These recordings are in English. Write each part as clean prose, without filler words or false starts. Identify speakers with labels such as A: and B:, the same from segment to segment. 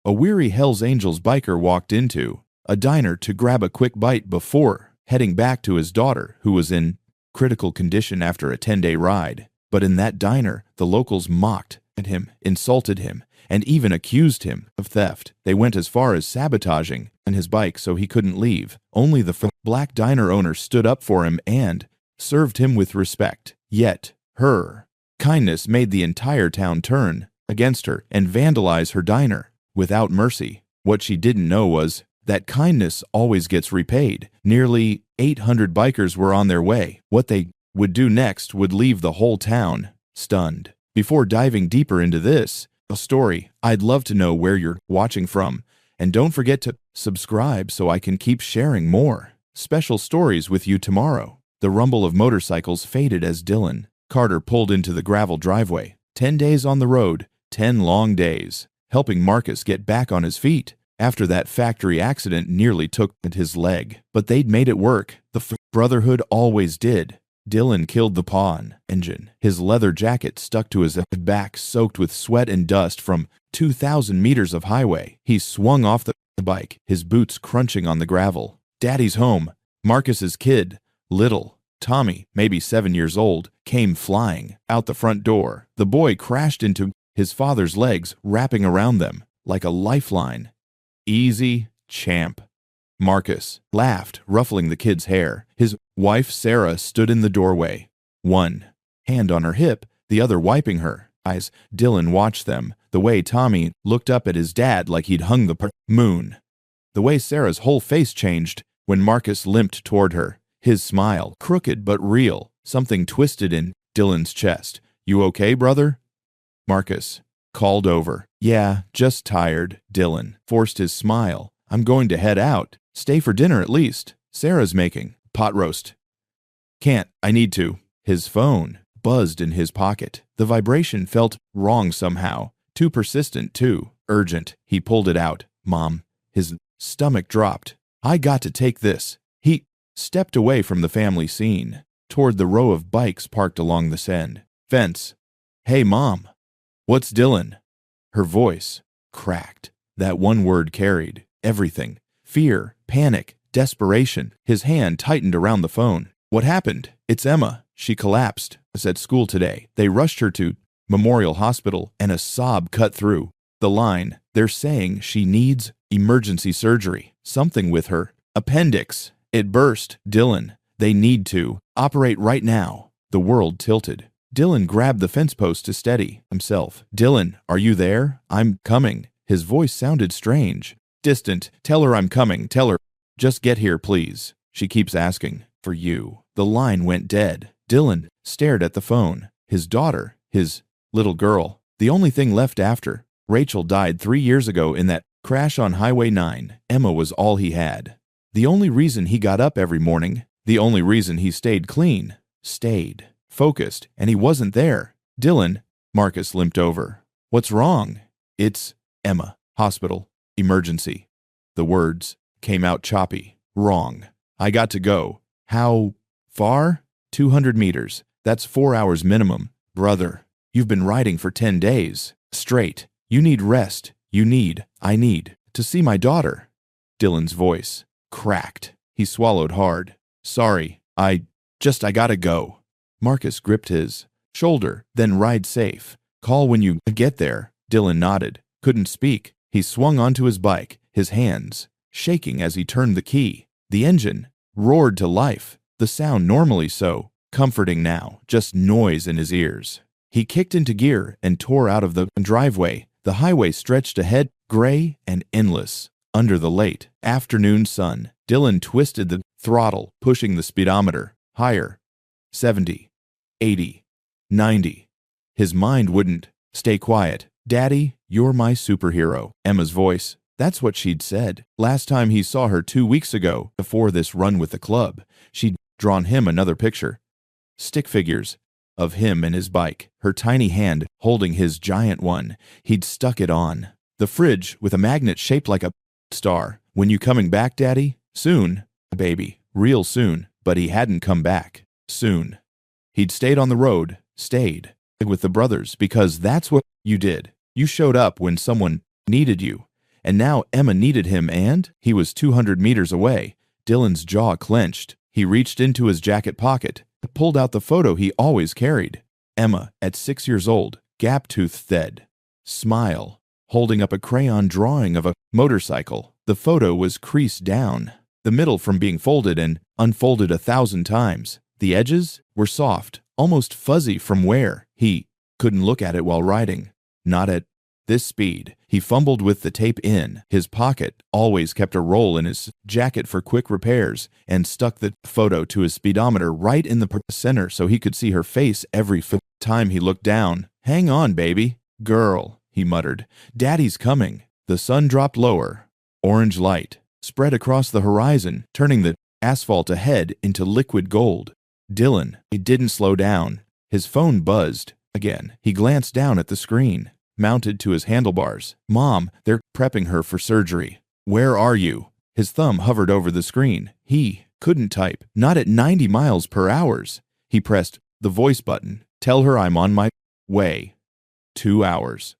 A: a weary Hells Angels biker walked into a diner to grab a quick bite before heading back to his daughter, who was in critical condition after a 10-day ride. But in that diner, the locals mocked at him, insulted him, and even accused him of theft. They went as far as sabotaging his bike so he couldn't leave. Only the black diner owner stood up for him and served him with respect. Yet, her kindness made the entire town turn against her and vandalize her diner without mercy. What she didn't know was that kindness always gets repaid. Nearly 800 bikers were on their way. What they would do next would leave the whole town stunned. Before diving deeper into this story, I'd love to know where you're watching from, and don't forget to subscribe so I can keep sharing more special stories with you tomorrow. The rumble of motorcycles faded as Dylan Carter pulled into the gravel driveway. 10 days on the road, 10 long days, helping Marcus get back on his feet after that factory accident nearly took his leg. But they'd made it work. The brotherhood always did. Dylan killed the pawn engine. His leather jacket stuck to his back, soaked with sweat and dust from 2,000 meters of highway. He swung off the bike, his boots crunching on the gravel. Daddy's home. Marcus's kid, little Tommy, maybe 7 years old, came flying out the front door. The boy crashed into his father's legs, wrapping around them like a lifeline. Easy, champ. Marcus laughed, ruffling the kid's hair. His wife, Sarah, stood in the doorway, one hand on her hip, the other wiping her eyes. Dylan watched them, the way Tommy looked up at his dad like he'd hung the moon. The way Sarah's whole face changed when Marcus limped toward her, his smile crooked but real, something twisted in Dylan's chest. "You okay, brother?" Marcus called over. "Yeah, just tired." Dylan forced his smile. "I'm going to head out. Stay for dinner at least. Sarah's making pot roast." "Can't. I need to." His phone buzzed in his pocket. The vibration felt wrong somehow. Too persistent, too urgent. He pulled it out. "Mom." His stomach dropped. "I got to take this." He stepped away from the family scene, toward the row of bikes parked along the fence. "Hey, Mom." "What's Dylan?" Her voice cracked. That one word carried everything. Fear, panic, desperation. His hand tightened around the phone. "What happened?" "It's Emma. She collapsed at school today. They rushed her to Memorial Hospital," and a sob cut through the line. "They're saying she needs emergency surgery. Something with her appendix. It burst." "Dylan, they need to operate right now." The world tilted. Dylan grabbed the fence post to steady himself. "Dylan, are you there?" "I'm coming." His voice sounded strange, distant. "Tell her I'm coming. Tell her. Just get here, please. She keeps asking for you." The line went dead. Dylan stared at the phone. His daughter, his little girl, the only thing left after Rachel died 3 years ago in that crash on Highway 9. Emma was all he had. The only reason he got up every morning, the only reason he stayed clean, stayed focused, and he wasn't there. "Dylan." Marcus limped over. "What's wrong?" "It's Emma. Hospital. Emergency." The words came out choppy. "Wrong. I got to go." "How far?" 200 meters. That's 4 hours minimum. "Brother, you've been riding for 10 days straight. You need rest. I need to see my daughter." Dylan's voice cracked. He swallowed hard. "Sorry, I gotta go." Marcus gripped his shoulder. "Then ride safe. Call when you get there." Dylan nodded. Couldn't speak. He swung onto his bike, his hands shaking as he turned the key. The engine roared to life, the sound normally so comforting now, just noise in his ears. He kicked into gear and tore out of the driveway. The highway stretched ahead, gray and endless, under the late afternoon sun. Dylan twisted the throttle, pushing the speedometer higher. 70, 80, 90. His mind wouldn't stay quiet. "Daddy, you're my superhero." Emma's voice. That's what she'd said. Last time he saw her 2 weeks ago, before this run with the club, she'd drawn him another picture. Stick figures of him and his bike, her tiny hand holding his giant one. He'd stuck it on the fridge with a magnet shaped like a star. "When you coming back, Daddy?" "Soon, baby, real soon." But he hadn't come back soon. He'd stayed on the road, stayed with the brothers, because that's what you did. You showed up when someone needed you, And now Emma needed him, and he was 200 meters away. Dylan's jaw clenched. He reached into his jacket pocket, pulled out the photo he always carried. Emma, at 6 years old, gap-toothed dead. Smile, holding up a crayon drawing of a motorcycle. The photo was creased down, the middle from being folded and unfolded 1,000 times. The edges were soft, almost fuzzy from wear. He couldn't look at it while riding. Not at this speed. He fumbled with the tape in his pocket, always kept a roll in his jacket for quick repairs, and stuck the photo to his speedometer right in the center so he could see her face every time he looked down. "Hang on, baby. Girl," he muttered. "Daddy's coming." The sun dropped lower. Orange light spread across the horizon, turning the asphalt ahead into liquid gold. Dylan, he didn't slow down. His phone buzzed. Again, he glanced down at the screen, mounted to his handlebars. "Mom, they're prepping her for surgery. Where are you?" His thumb hovered over the screen. He couldn't type, not at 90 miles per hour. He pressed the voice button. "Tell her I'm on my way." 2 hours.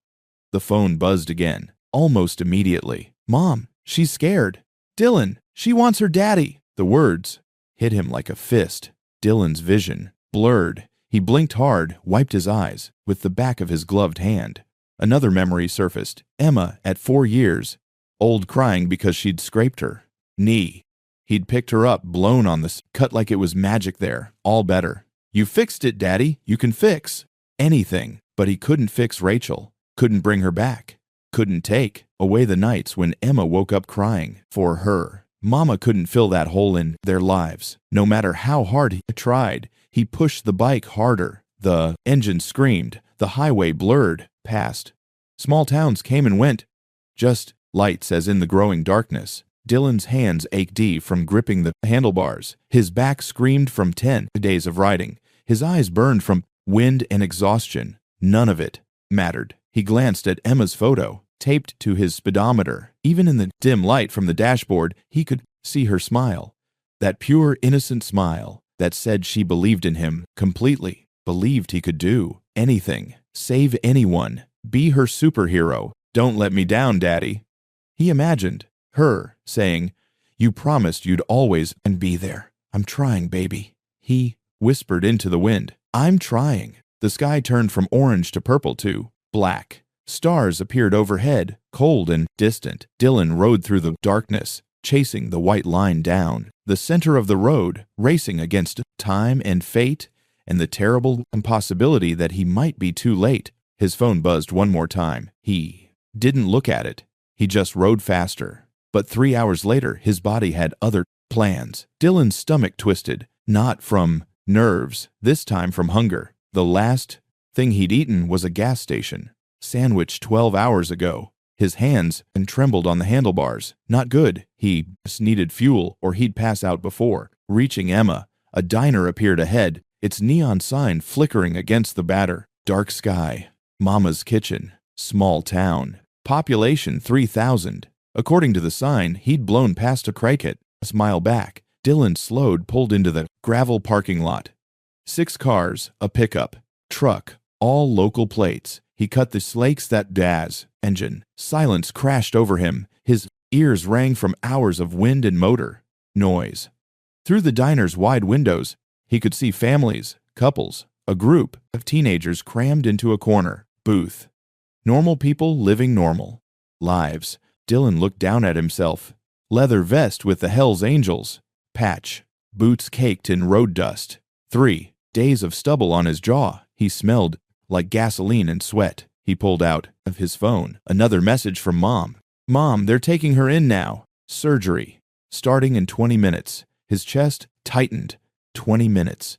A: The phone buzzed again, almost immediately. "Mom, she's scared. Dylan, she wants her daddy." The words hit him like a fist. Dylan's vision blurred. He blinked hard, wiped his eyes with the back of his gloved hand. Another memory surfaced. Emma, at 4 years old, crying because she'd scraped her knee. He'd picked her up, blown on the cut like it was magic there. All better. "You fixed it, Daddy. You can fix anything." But he couldn't fix Rachel. Couldn't bring her back. Couldn't take away the nights when Emma woke up crying for her. Mama couldn't fill that hole in their lives. No matter how hard he tried, he pushed the bike harder. The engine screamed. The highway blurred past. Small towns came and went. Just lights as in the growing darkness. Dylan's hands ached from gripping the handlebars. His back screamed from 10 days of riding. His eyes burned from wind and exhaustion. None of it mattered. He glanced at Emma's photo, taped to his speedometer. Even in the dim light from the dashboard, he could see her smile. That pure, innocent smile that said she believed in him completely, believed he could do anything, save anyone, be her superhero. "Don't let me down, Daddy." He imagined her saying, "You promised you'd always and be there. I'm trying, baby." He whispered into the wind, "I'm trying." The sky turned from orange to purple to black. Stars appeared overhead, cold and distant. Dylan rode through the darkness, chasing the white line down the center of the road, racing against time and fate and the terrible impossibility that he might be too late. His phone buzzed one more time. He didn't look at it. He just rode faster. But 3 hours later, his body had other plans. Dylan's stomach twisted, not from nerves, this time from hunger. The last thing he'd eaten was a gas station sandwich 12 hours ago. His hands trembled on the handlebars. Not good. He needed fuel or he'd pass out before. Reaching Emma, a diner appeared ahead, its neon sign flickering against the batter. Dark sky. Mama's kitchen. Small town. Population 3,000. According to the sign, he'd blown past a cricket. A mile back, Dylan slowed, pulled into the gravel parking lot. 6 cars, a pickup, truck, all local plates. He cut the slakes that Daz engine. Silence crashed over him. His ears rang from hours of wind and motor noise. Through the diner's wide windows, he could see families, couples, a group of teenagers crammed into a corner booth. Normal people living normal lives. Dylan looked down at himself. Leather vest with the Hells Angels patch, boots caked in road dust. 3 days of stubble on his jaw. He smelled like gasoline and sweat. He pulled out of his phone. Another message from Mom. "Mom, they're taking her in now. Surgery. Starting in 20 minutes. His chest tightened. 20 minutes.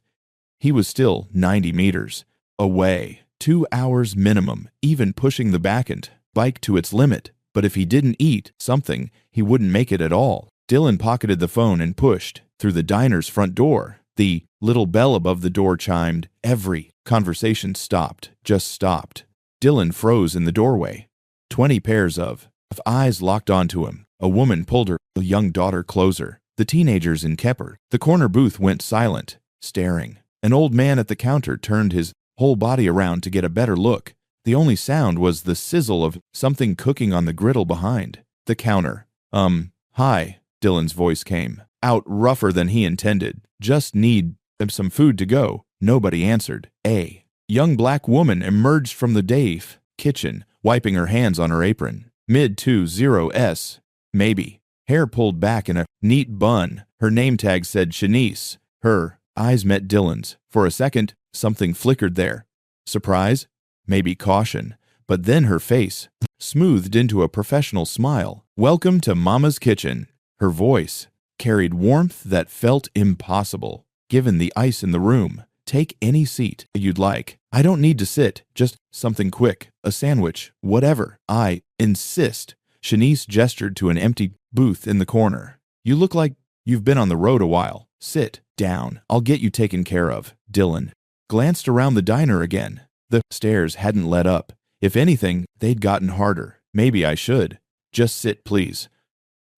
A: He was still 90 meters away. 2 hours minimum, even pushing the backend bike to its limit. But if he didn't eat something, he wouldn't make it at all. Dylan pocketed the phone and pushed through the diner's front door. The little bell above the door chimed. Every conversation stopped, just stopped. Dylan froze in the doorway. 20 pairs of eyes locked onto him. A woman pulled her young daughter closer. The teenagers in Kepper. The corner booth went silent, staring. An old man at the counter turned his whole body around to get a better look. The only sound was the sizzle of something cooking on the griddle behind. the counter. Hi, Dylan's voice came out rougher than he intended. Just need some food to go. Nobody answered. A young black woman emerged from the Dave kitchen, wiping her hands on her apron. Mid-20s, maybe. Hair pulled back in a neat bun. Her name tag said Shanice. Her eyes met Dylan's. For a second, something flickered there. Surprise? Maybe caution. But then her face smoothed into a professional smile. Welcome to Mama's Kitchen. Her voice carried warmth that felt impossible, given the ice in the room. Take any seat you'd like. I don't need to sit, just something quick, a sandwich, whatever. I insist. Shanice gestured to an empty booth in the corner. You look like you've been on the road a while. Sit down. I'll get you taken care of. Dylan glanced around the diner again. The stairs hadn't let up. If anything, they'd gotten harder. Maybe I should. Just sit, please.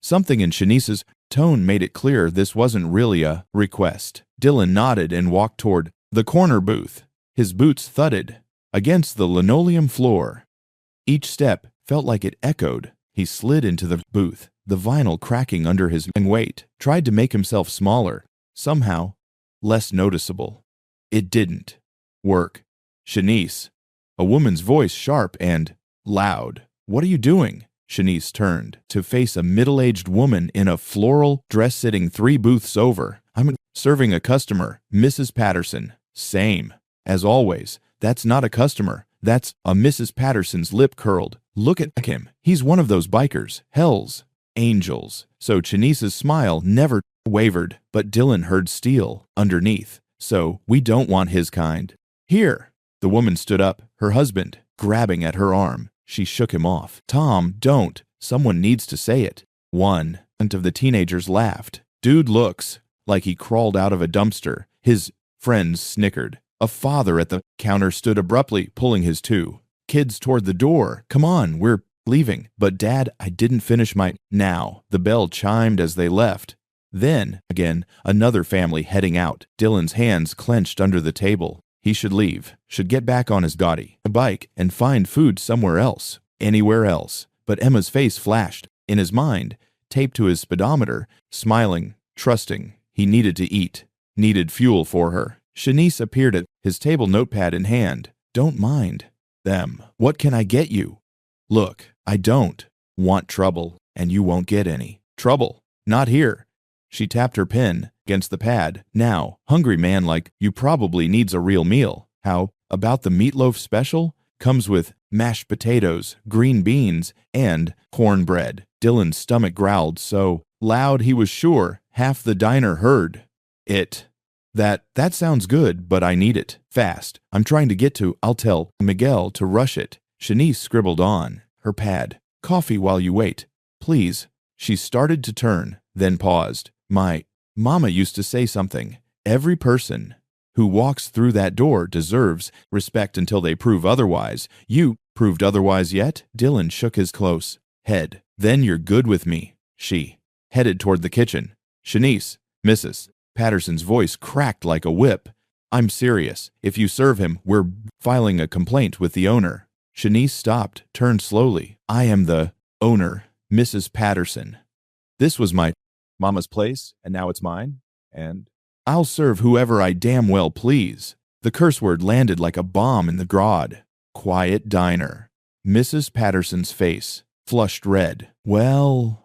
A: Something in Shanice's tone made it clear this wasn't really a request. Dylan nodded and walked toward the corner booth. His boots thudded against the linoleum floor. Each step felt like it echoed. He slid into the booth, the vinyl cracking under his weight, tried to make himself smaller, somehow less noticeable. It didn't work. Shanice, a woman's voice sharp and loud. What are you doing? Shanice turned to face a middle-aged woman in a floral dress sitting 3 booths over. I'm serving a customer, Mrs. Patterson. Same. As always, that's not a customer. That's a Mrs. Patterson's lip curled. Look at him. He's one of those bikers. Hell's angels. So Shanice's smile never wavered, but Dylan heard steel underneath. So we don't want his kind. Here. The woman stood up, her husband grabbing at her arm. She shook him off. Tom, don't. Someone needs to say it. One of the teenagers laughed. Dude looks like he crawled out of a dumpster. His friends snickered. A father at the counter stood abruptly, pulling his 2 kids toward the door. Come on, we're leaving. But Dad, I didn't finish my... Now. The bell chimed as they left. Then, again, another family heading out. Dylan's hands clenched under the table. He should leave, should get back on his bike and find food somewhere else, anywhere else. But Emma's face flashed. In his mind, taped to his speedometer, smiling, trusting. He needed to eat, needed fuel for her. Shanice appeared at his table, notepad in hand. Don't mind them. What can I get you? Look, I don't want trouble, and you won't get any. Trouble? Not here. She tapped her pen against the pad. Now, hungry man like you probably needs a real meal. How about the meatloaf special? Comes with mashed potatoes, green beans, and cornbread. Dylan's stomach growled so loud he was sure half the diner heard it. That sounds good, but I need it fast. I'm trying to get to. I'll tell Miguel to rush it. Shanice scribbled on her pad. Coffee while you wait, please. She started to turn, then paused. My mama used to say something. Every person who walks through that door deserves respect until they prove otherwise. You proved otherwise yet? Dylan shook his close head. Then you're good with me. She headed toward the kitchen. Shanice, Mrs. Patterson's voice cracked like a whip. I'm serious. If you serve him, we're filing a complaint with the owner. Shanice stopped, turned slowly. I am the owner, Mrs. Patterson. This was my mama's place, and now it's mine, and I'll serve whoever I damn well please. The curse word landed like a bomb in the grodd. Quiet diner. Mrs. Patterson's face flushed red. Well,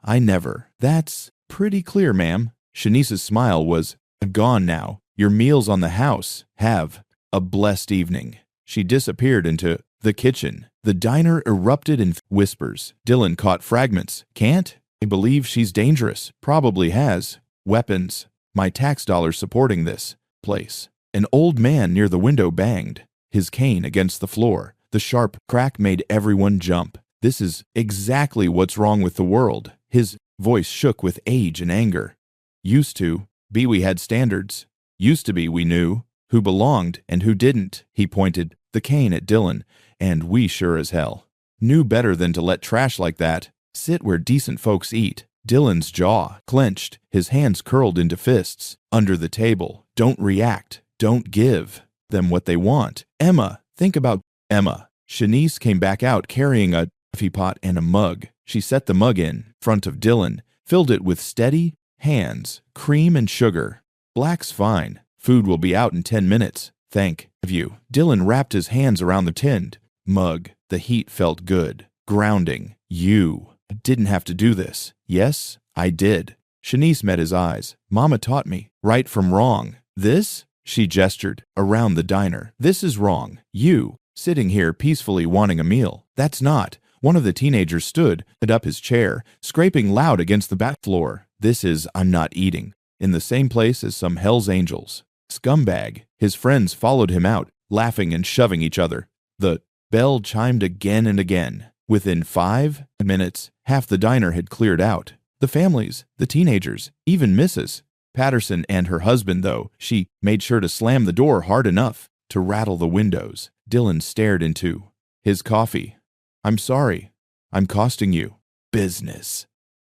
A: I never. That's pretty clear, ma'am. Shanice's smile was gone now. Your meal's on the house. Have a blessed evening. She disappeared into the kitchen. The diner erupted in whispers. Dylan caught fragments. Can't believe she's dangerous. Probably has weapons. My tax dollars supporting this place. An old man near the window banged his cane against the floor. The sharp crack made everyone jump. This is exactly what's wrong with the world. His voice shook with age and anger. Used to be we had standards. Used to be we knew who belonged and who didn't. He pointed the cane at Dylan, and we sure as hell knew better than to let trash like that sit where decent folks eat. Dylan's jaw clenched, his hands curled into fists under the table. Don't react. Don't give them what they want. Emma, think about Emma. Shanice came back out carrying a coffee pot and a mug. She set the mug in front of Dylan, filled it with steady hands, cream and sugar. Black's fine. Food will be out in 10 minutes. Thank you. Dylan wrapped his hands around the tinned mug. The heat felt good. Grounding. You didn't have to do this. Yes, I did. Shanice met his eyes. Mama taught me right from wrong. This? She gestured around the diner. This is wrong. You, sitting here peacefully wanting a meal. That's not. One of the teenagers stood up his chair, scraping loud against the back floor. This is I'm not eating. In the same place as some Hell's Angels. Scumbag. His friends followed him out, laughing and shoving each other. The bell chimed again and again. Within 5 minutes, half the diner had cleared out. The families, the teenagers, even Mrs. Patterson and her husband, though she made sure to slam the door hard enough to rattle the windows. Dylan stared into his coffee. I'm sorry. I'm costing you. Business.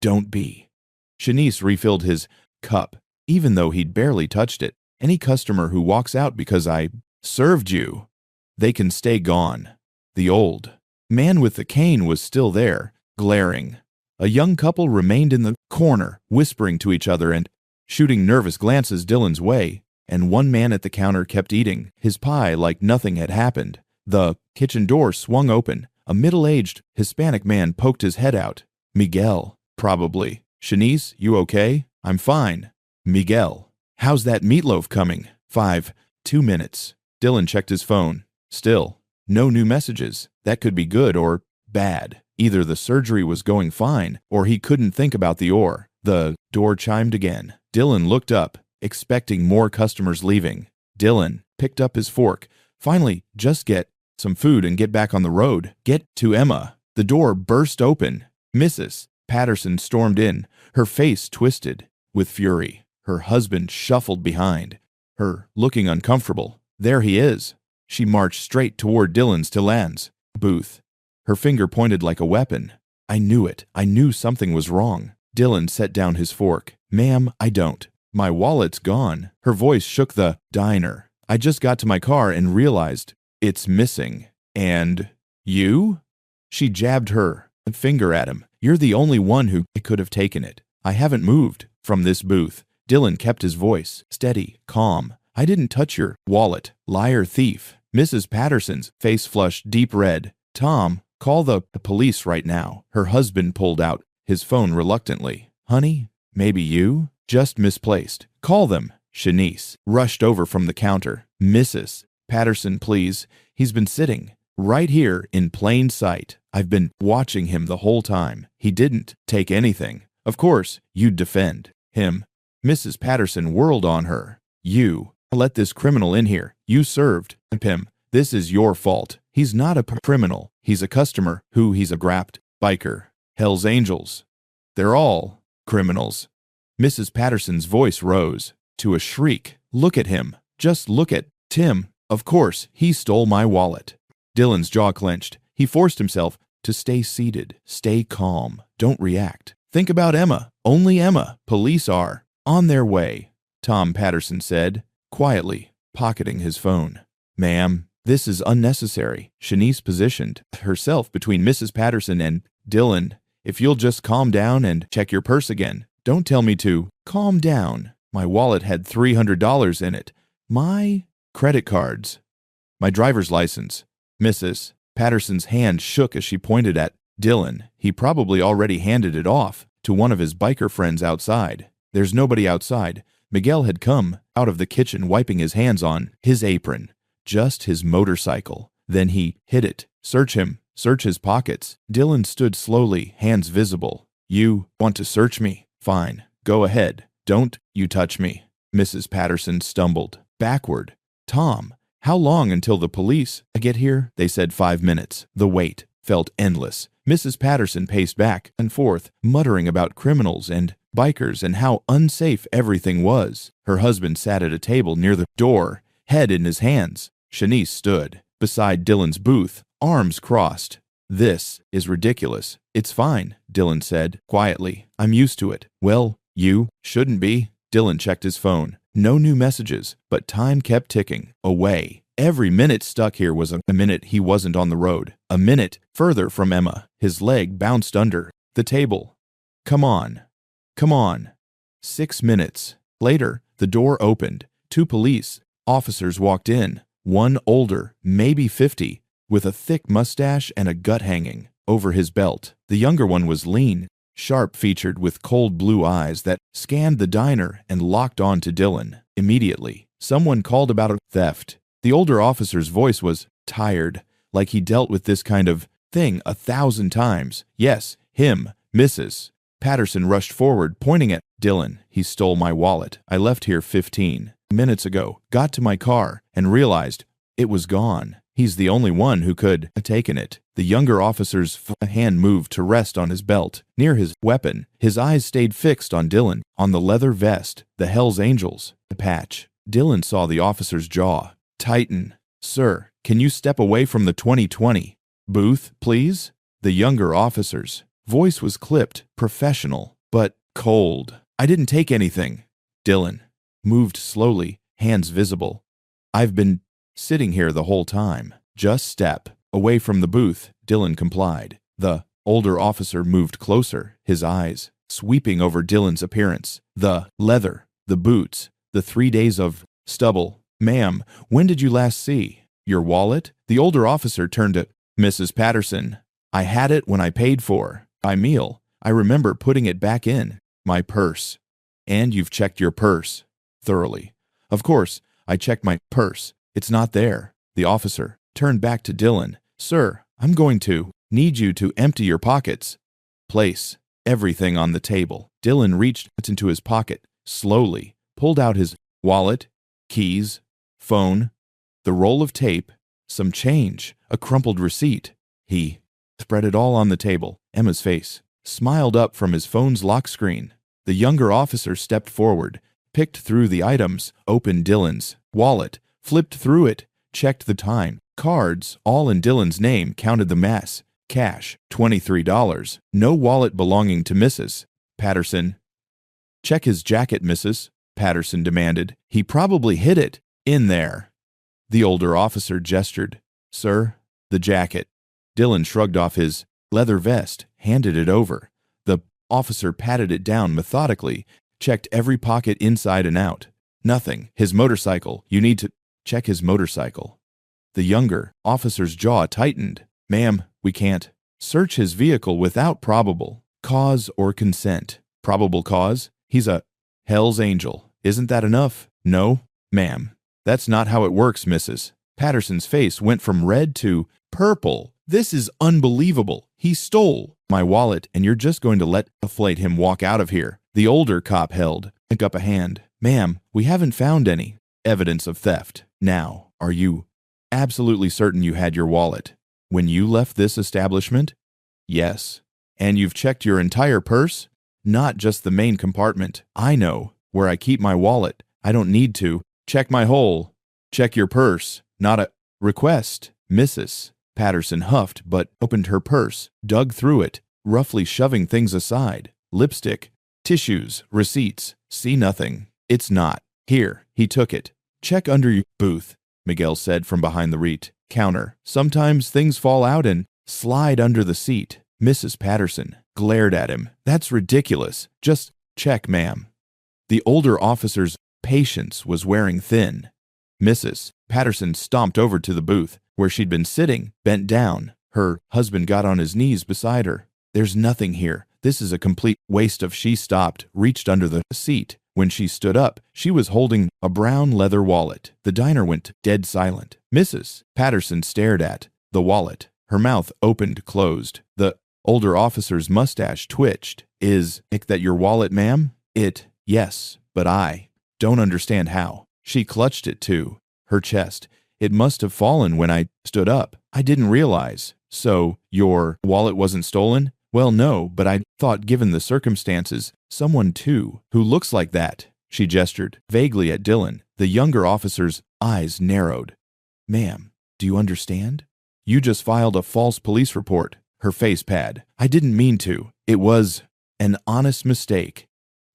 A: Don't be. Shanice refilled his cup, even though he'd barely touched it. Any customer who walks out because I served you, they can stay gone. The old man with the cane was still there, glaring. A young couple remained in the corner, whispering to each other and shooting nervous glances Dylan's way, and one man at the counter kept eating his pie like nothing had happened. The kitchen door swung open. A middle-aged Hispanic man poked his head out. Miguel, probably. Shanice, you okay? I'm fine. Miguel, how's that meatloaf coming? 2 minutes. Dylan checked his phone. Still, no new messages. That could be good or bad. Either the surgery was going fine, or he couldn't think about the or. The door chimed again. Dylan looked up, expecting more customers leaving. Dylan picked up his fork. Finally, just get some food and get back on the road. Get to Emma. The door burst open. Mrs. Patterson stormed in, her face twisted with fury. Her husband shuffled behind her, looking uncomfortable. There he is. She marched straight toward Dylan's Tilan's booth. Her finger pointed like a weapon. I knew it. I knew something was wrong. Dylan set down his fork. Ma'am, I don't. My wallet's gone. Her voice shook the diner. I just got to my car and realized it's missing. And you? She jabbed her finger at him. You're the only one who could have taken it. I haven't moved from this booth. Dylan kept his voice steady, calm. I didn't touch your wallet, liar thief. Mrs. Patterson's face flushed deep red. Tom, call the police right now. Her husband pulled out his phone reluctantly. Honey, maybe you? Just misplaced. Call them. Shanice rushed over from the counter. Mrs. Patterson, please. He's been sitting right here in plain sight. I've been watching him the whole time. He didn't take anything. Of course, you'd defend him. Mrs. Patterson whirled on her. You let this criminal in here. You served him. This is your fault. He's not a criminal. He's a customer. He's a graft biker. Hell's Angels. They're all criminals. Mrs. Patterson's voice rose to a shriek. Look at him. Just look at Tim. Of course, he stole my wallet. Dylan's jaw clenched. He forced himself to stay seated. Stay calm. Don't react. Think about Emma. Only Emma. Police are on their way, Tom Patterson said, quietly, pocketing his phone. Ma'am, this is unnecessary. Shanice positioned herself between Mrs. Patterson and Dylan. If you'll just calm down and check your purse again. Don't tell me to calm down. My wallet had $300 in it. My credit cards. My driver's license. Mrs. Patterson's hand shook as she pointed at Dylan. He probably already handed it off to one of his biker friends outside. There's nobody outside. Miguel had come out of the kitchen wiping his hands on his apron. Just his motorcycle. Then he hid it. Search him. Search his pockets. Dylan stood slowly, hands visible. You want to search me? Fine. Go ahead. Don't you touch me. Mrs. Patterson stumbled backward. Tom, how long until the police get here? They said 5 minutes. The wait felt endless. Mrs. Patterson paced back and forth, muttering about criminals and bikers and how unsafe everything was. Her husband sat at a table near the door, head in his hands. Shanice stood beside Dylan's booth, arms crossed. This is ridiculous. It's fine, Dylan said quietly. I'm used to it. Well, you shouldn't be. Dylan checked his phone. No new messages, but time kept ticking away. Every minute stuck here was a minute he wasn't on the road. A minute further from Emma. His leg bounced under The table. Come on. Come on. 6 minutes. Later, the door opened. 2 police officers walked in. One older, maybe 50, with a thick mustache and a gut hanging over his belt. The younger one was lean, sharp-featured with cold blue eyes that scanned the diner and locked on to Dylan. Immediately, someone called about a theft. The older officer's voice was tired, like he dealt with this kind of thing 1,000 times. Yes, him, Mrs. Patterson rushed forward, pointing at Dylan. He stole my wallet. I left here 15 minutes ago, got to my car, and realized it was gone. He's the only one who could have taken it. The younger officer's hand moved to rest on his belt, near his weapon. His eyes stayed fixed on Dylan, on the leather vest, the Hells Angels, the patch. Dylan saw the officer's jaw tighten. Sir, can you step away from the 2020 booth, please? The younger officer's voice was clipped, professional, but cold. I didn't take anything. Dylan moved slowly, hands visible. I've been sitting here the whole time. Just step away from the booth, Dylan complied. The older officer moved closer, his eyes sweeping over Dylan's appearance. The leather, the boots, the 3 days of stubble. Ma'am, when did you last see your wallet? The older officer turned to Mrs. Patterson. I had it when I paid for my meal. I remember putting it back in my purse. And you've checked your purse thoroughly. Of course, I checked my purse. It's not there. The officer turned back to Dylan. Sir, I'm going to need you to empty your pockets. Place everything on the table. Dylan reached into his pocket, slowly, pulled out his wallet, keys, phone, the roll of tape, some change, a crumpled receipt. He spread it all on the table. Emma's face smiled up from his phone's lock screen. The younger officer stepped forward, picked through the items, opened Dylan's wallet, flipped through it, checked the time. Cards, all in Dylan's name, counted the mass. Cash, $23. No wallet belonging to Mrs. Patterson. Check his jacket, Mrs. Patterson demanded. He probably hid it in there. The older officer gestured. Sir, the jacket. Dylan shrugged off his leather vest, handed it over. The officer patted it down methodically, checked every pocket inside and out. Nothing. His motorcycle. You need to check his motorcycle. The younger officer's jaw tightened. Ma'am, we can't search his vehicle without probable cause or consent. Probable cause? He's a Hell's Angel. Isn't that enough? No, ma'am. That's not how it works, Mrs. Patterson's face went from red to purple. This is unbelievable. He stole my wallet, and you're just going to let him walk out of here. The older cop held up a hand. Ma'am, we haven't found any evidence of theft. Now, are you absolutely certain you had your wallet when you left this establishment? Yes. And you've checked your entire purse? Not just the main compartment. I know where I keep my wallet. I don't need to check my whole. Check your purse. Not a request. Mrs. Patterson huffed but opened her purse, dug through it, roughly shoving things aside. Lipstick, tissues, receipts. See nothing. It's not. Here, he took it. Check under your booth, Miguel said from behind the counter. Sometimes things fall out and slide under the seat. Mrs. Patterson glared at him. That's ridiculous. Just check, ma'am. The older officer's patience was wearing thin. Mrs. Patterson stomped over to the booth, where she'd been sitting, bent down. Her husband got on his knees beside her. There's nothing here. This is a complete waste of. She stopped, reached under the seat. When she stood up, she was holding a brown leather wallet. The diner went dead silent. Mrs. Patterson stared at the wallet. Her mouth opened, closed. The older officer's mustache twitched. Is it that your wallet, ma'am? Yes, but I don't understand how. She clutched it to her chest. It must have fallen when I stood up. I didn't realize. So, your wallet wasn't stolen? Well, no, but I thought given the circumstances, someone too, who looks like that. She gestured vaguely at Dylan. The younger officer's eyes narrowed. Ma'am, do you understand? You just filed a false police report. Her face pad. I didn't mean to. It was an honest mistake.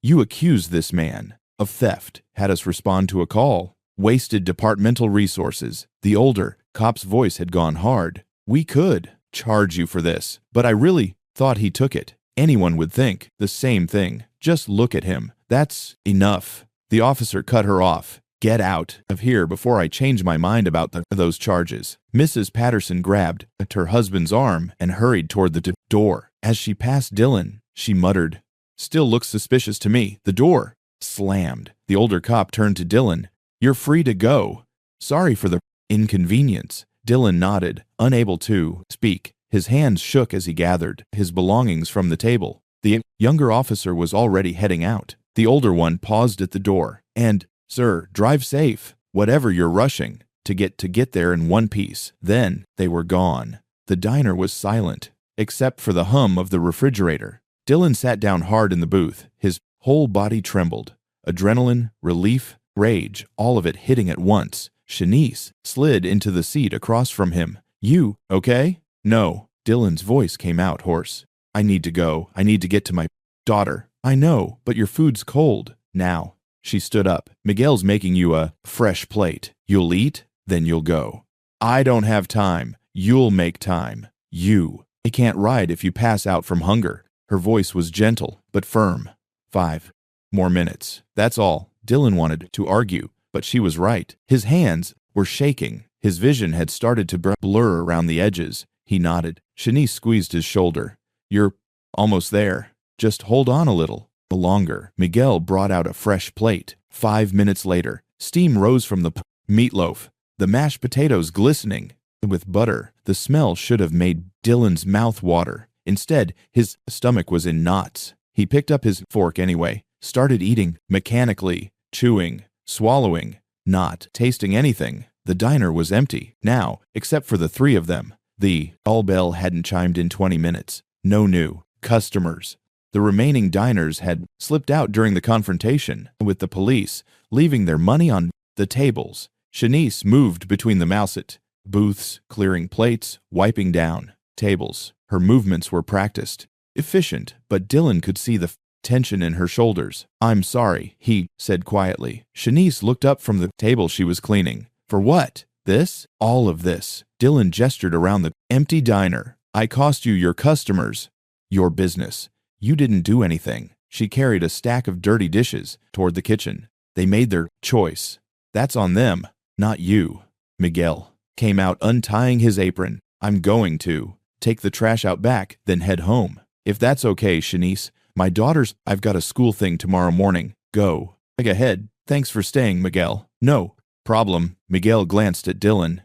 A: You accused this man of theft, had us respond to a call, wasted departmental resources. The older cop's voice had gone hard. We could charge you for this, but I really thought he took it. Anyone would think the same thing. Just look at him. That's enough. The officer cut her off. Get out of here before I change my mind about those charges. Mrs. Patterson grabbed at her husband's arm and hurried toward the door. As she passed Dylan, she muttered, "Still looks suspicious to me." The door slammed. The older cop turned to Dylan. "You're free to go. Sorry for the inconvenience." Dylan nodded, unable to speak. His hands shook as he gathered his belongings from the table. The younger officer was already heading out. The older one paused at the door. "And, sir, drive safe. Whatever you're rushing to get there in one piece." Then they were gone. The diner was silent, except for the hum of the refrigerator. Dylan sat down hard in the booth. His whole body trembled. Adrenaline, relief, rage, all of it hitting at once. Shanice slid into the seat across from him. "You okay?" "No." Dylan's voice came out hoarse. "I need to go. I need to get to my daughter." "I know, but your food's cold." "Now." She stood up. "Miguel's making you a fresh plate. You'll eat, then you'll go." "I don't have time." "You'll make time. I can't ride if you pass out from hunger." Her voice was gentle, but firm. 5 more minutes. That's all. Dylan wanted to argue, but she was right. His hands were shaking. His vision had started to blur around the edges. He nodded. Shanice squeezed his shoulder. "You're almost there. Just hold on a little longer." Miguel brought out a fresh plate. 5 minutes later, steam rose from the meatloaf, the mashed potatoes glistening with butter. The smell should have made Dylan's mouth water. Instead, his stomach was in knots. He picked up his fork anyway, started eating mechanically, chewing, swallowing, not tasting anything. The diner was empty now, except for the three of them. The call bell hadn't chimed in 20 minutes. No new customers. The remaining diners had slipped out during the confrontation with the police, leaving their money on the tables. Shanice moved between the Mouset booths, clearing plates, wiping down tables. Her movements were practiced, efficient, but Dylan could see the tension in her shoulders. "I'm sorry," he said quietly. Shanice looked up from the table she was cleaning. "For what? This? All of this?" Dylan gestured around the empty diner. "I cost you your customers. Your business. You didn't do anything." She carried a stack of dirty dishes toward the kitchen. "They made their choice. That's on them, not you." Miguel came out, untying his apron. "I'm going to take the trash out back, then head home." "If that's okay, Shanice. I've got a school thing tomorrow morning." "Go ahead. Thanks for staying, Miguel." "No problem." Miguel glanced at Dylan.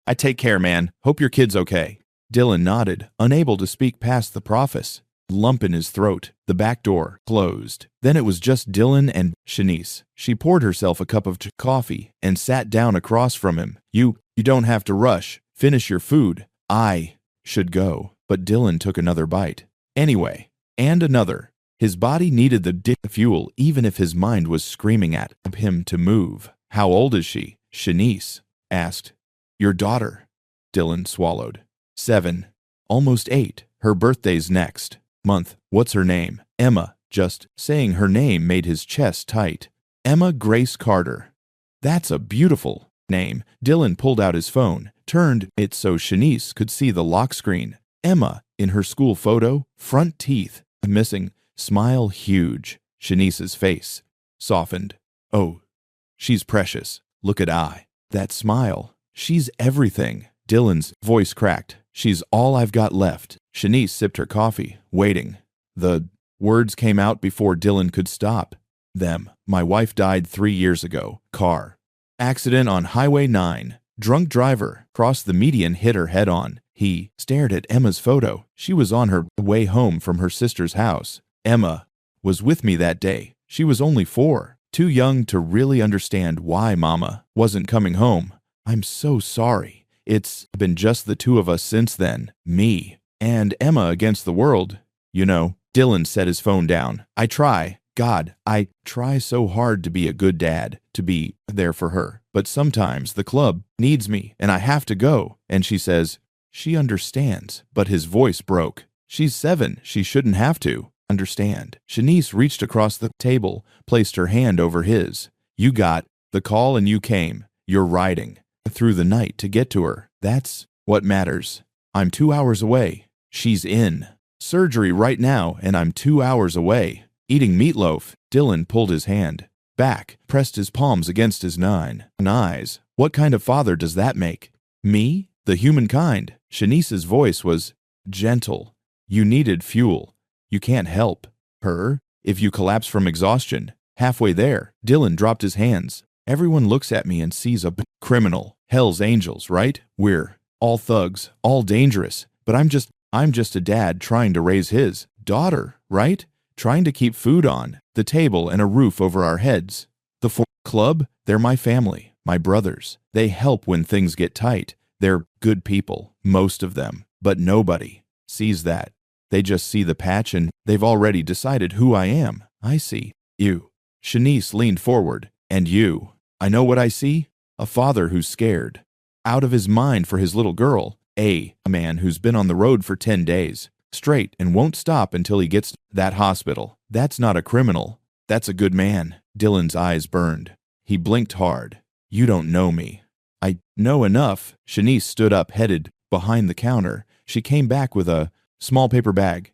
A: I take care, man. Hope your kid's okay." Dylan nodded, unable to speak past the preface. Lump in his throat. The back door closed. Then it was just Dylan and Shanice. She poured herself a cup of coffee and sat down across from him. You don't have to rush. Finish your food. I should go." But Dylan took another bite. Anyway, and another. His body needed the fuel even if his mind was screaming at him to move. "How old is she?" Shanice asked. "Your daughter." Dylan swallowed. 7. Almost 8. Her birthday's next month. "What's her name?" "Emma." Just saying her name made his chest tight. "Emma Grace Carter." "That's a beautiful name." Dylan pulled out his phone, turned it so Shanice could see the lock screen. Emma, in her school photo, front teeth missing, smile huge. Shanice's face softened. "Oh, she's precious. Look at that smile. She's everything." Dylan's voice cracked. "She's all I've got left." Shanice sipped her coffee, waiting. The words came out before Dylan could stop them. "My wife died 3 years ago. Car accident on Highway 9. Drunk driver crossed the median, hit her head on." He stared at Emma's photo. She was on her way home from her sister's house. "Emma was with me that day. She was only 4. Too young to really understand why Mama wasn't coming home. I'm so sorry. It's been just the two of us since then. Me and Emma against the world. You know." Dylan set his phone down. I try so hard to be a good dad, to be there for her. But sometimes the club needs me, and I have to go." And she says, "She understands." But his voice broke. "She's 7. She shouldn't have to understand." Shanice reached across the table, placed her hand over his. "You got the call and you came. You're riding through the night to get to her. That's what matters. I'm 2 hours away. She's in Surgery right now, and I'm 2 hours away. Eating meatloaf. Dylan pulled his hand back, pressed his palms against his nine eyes. What kind of father does that make? Me? The humankind. Shanice's voice was gentle. You needed fuel. You can't help her if you collapse from exhaustion. Halfway there, Dylan dropped his hands. Everyone looks at me and sees a criminal. Hell's Angels, right? We're all thugs, all dangerous. But I'm just a dad trying to raise his daughter, right? Trying to keep food on the table and a roof over our heads. The club, they're my family, my brothers. They help when things get tight. They're good people, most of them. But nobody sees that. They just see the patch and they've already decided who I am. I see you. Shanice leaned forward. And you. I know what I see. A father who's scared. Out of his mind for his little girl. A man who's been on the road for 10 days. Straight and won't stop until he gets to that hospital. That's not a criminal. That's a good man. Dylan's eyes burned. He blinked hard. You don't know me. I know enough. Shanice stood up, headed behind the counter. She came back with a small paper bag.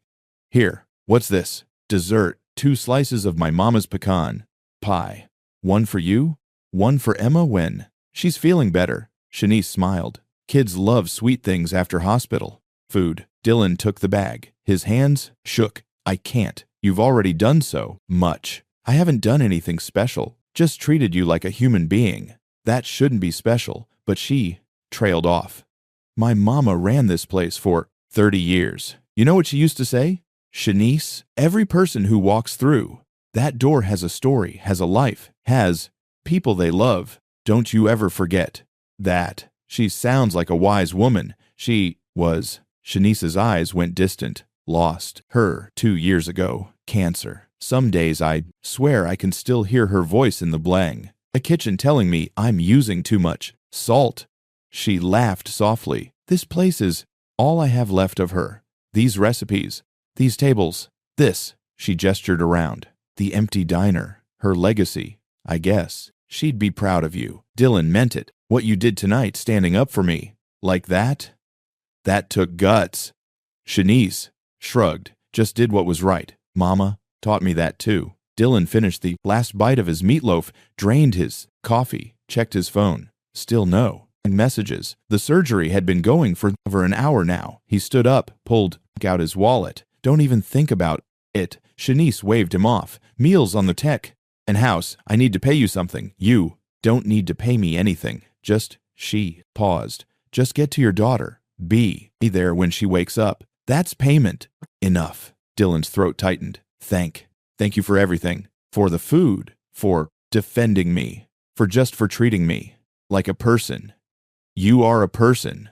A: Here, what's this? Dessert. 2 slices of my mama's pecan pie. One for you, one for Emma when she's feeling better. Shanice smiled. Kids love sweet things after hospital. Food. Dylan took the bag. His hands shook. I can't. You've already done so much. I haven't done anything special. Just treated you like a human being. That shouldn't be special. But she trailed off. My mama ran this place for 30 years. You know what she used to say? Shanice, every person who walks through that door has a story, has a life, has people they love. Don't you ever forget that. She sounds like a wise woman. She was. Shanice's eyes went distant. Lost her 2 years ago. Cancer. Some days I swear I can still hear her voice in the blang. The kitchen telling me I'm using too much salt. She laughed softly. This place is all I have left of her. These recipes, these tables, this. She gestured around. The empty diner. Her legacy. I guess. She'd be proud of you. Dylan meant it. What you did tonight, standing up for me. Like that? That took guts. Shanice shrugged. Just did what was right. Mama taught me that too. Dylan finished the last bite of his meatloaf, drained his coffee, checked his phone. Still no messages. The surgery had been going for over an hour now. He stood up, pulled out his wallet. Don't even think about it. Shanice waved him off. Meals on the tech. And house, I need to pay you something. You don't need to pay me anything. Just, she paused. Just get to your daughter. Be there when she wakes up. That's payment. Enough. Dylan's throat tightened. Thank you for everything. For the food. For defending me. For treating me like a person. You are a person.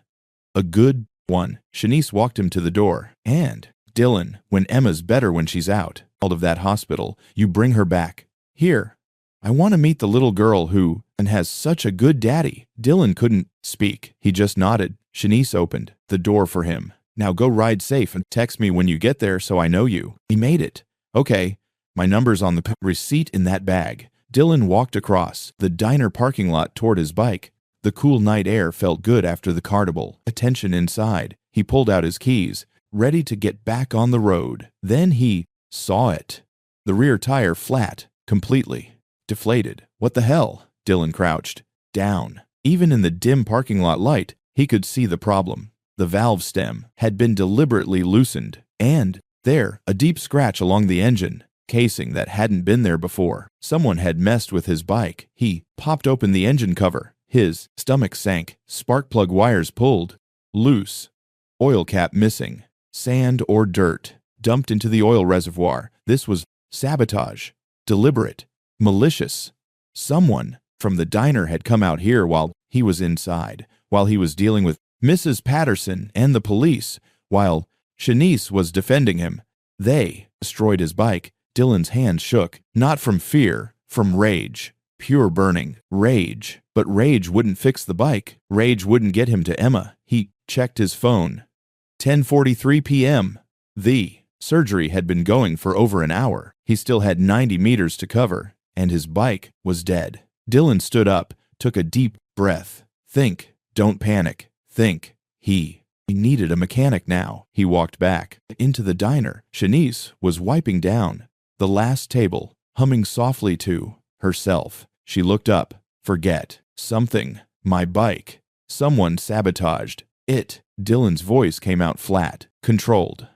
A: A good one. Shanice walked him to the door. And, Dylan, when Emma's better when she's out of that hospital, you bring her back. Here. I want to meet the little girl who has such a good daddy. Dylan couldn't speak. He just nodded. Shanice opened the door for him. Now go ride safe and text me when you get there so I know you. He made it. Okay. My number's on the receipt in that bag. Dylan walked across the diner parking lot toward his bike. The cool night air felt good after the carnival. Attention inside. He pulled out his keys, ready to get back on the road. Then he saw it. The rear tire flat, completely deflated. What the hell? Dylan crouched down. Even in the dim parking lot light, he could see the problem. The valve stem had been deliberately loosened, and there, a deep scratch along the engine casing that hadn't been there before. Someone had messed with his bike. He popped open the engine cover. His stomach sank. Spark plug wires pulled. Loose. Oil cap missing. Sand or dirt dumped into the oil reservoir. This was sabotage. Deliberate. Malicious. Someone from the diner had come out here while he was inside, while he was dealing with Mrs. Patterson and the police, while Shanice was defending him. They destroyed his bike. Dylan's hands shook, not from fear, from rage. Pure burning rage. But rage wouldn't fix the bike. Rage wouldn't get him to Emma. He checked his phone. 10:43 p.m. The surgery had been going for over an hour. He still had 90 meters to cover, and his bike was dead. Dylan stood up, took a deep breath. Think. Don't panic. Think. He He needed a mechanic now. He walked back into the diner. Shanice was wiping down the last table, humming softly to herself. She looked up. Forget something. My bike. Someone sabotaged it. Dylan's voice came out flat, controlled.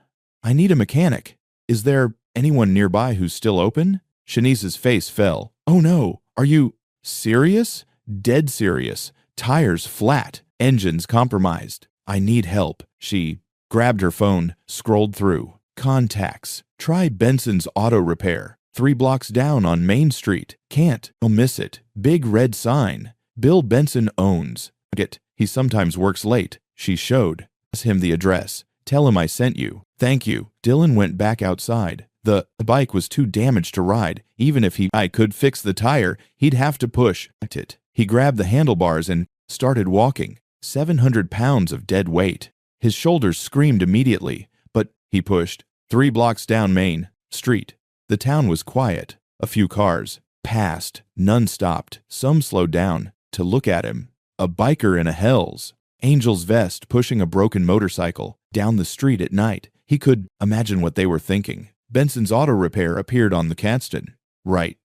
A: I need a mechanic. Is there anyone nearby who's still open? Shanice's face fell. Oh no, are you serious? Dead serious. Tires flat. Engines compromised. I need help. She grabbed her phone, scrolled through. Contacts. Try Benson's Auto Repair. 3 blocks down on Main Street. Can't. I'll miss it. Big red sign. Bill Benson owns it. He sometimes works late. She showed him the address. Tell him I sent you. Thank you. Dylan went back outside. The bike was too damaged to ride. Even if I could fix the tire, he'd have to push it. He grabbed the handlebars and started walking. 700 pounds of dead weight. His shoulders screamed immediately, but he pushed. 3 blocks down Main Street. The town was quiet. A few cars passed. None stopped. Some slowed down to look at him. A biker in a Hell's Angels vest pushing a broken motorcycle down the street at night. He could imagine what they were thinking. Benson's Auto Repair appeared on the capstan. Right.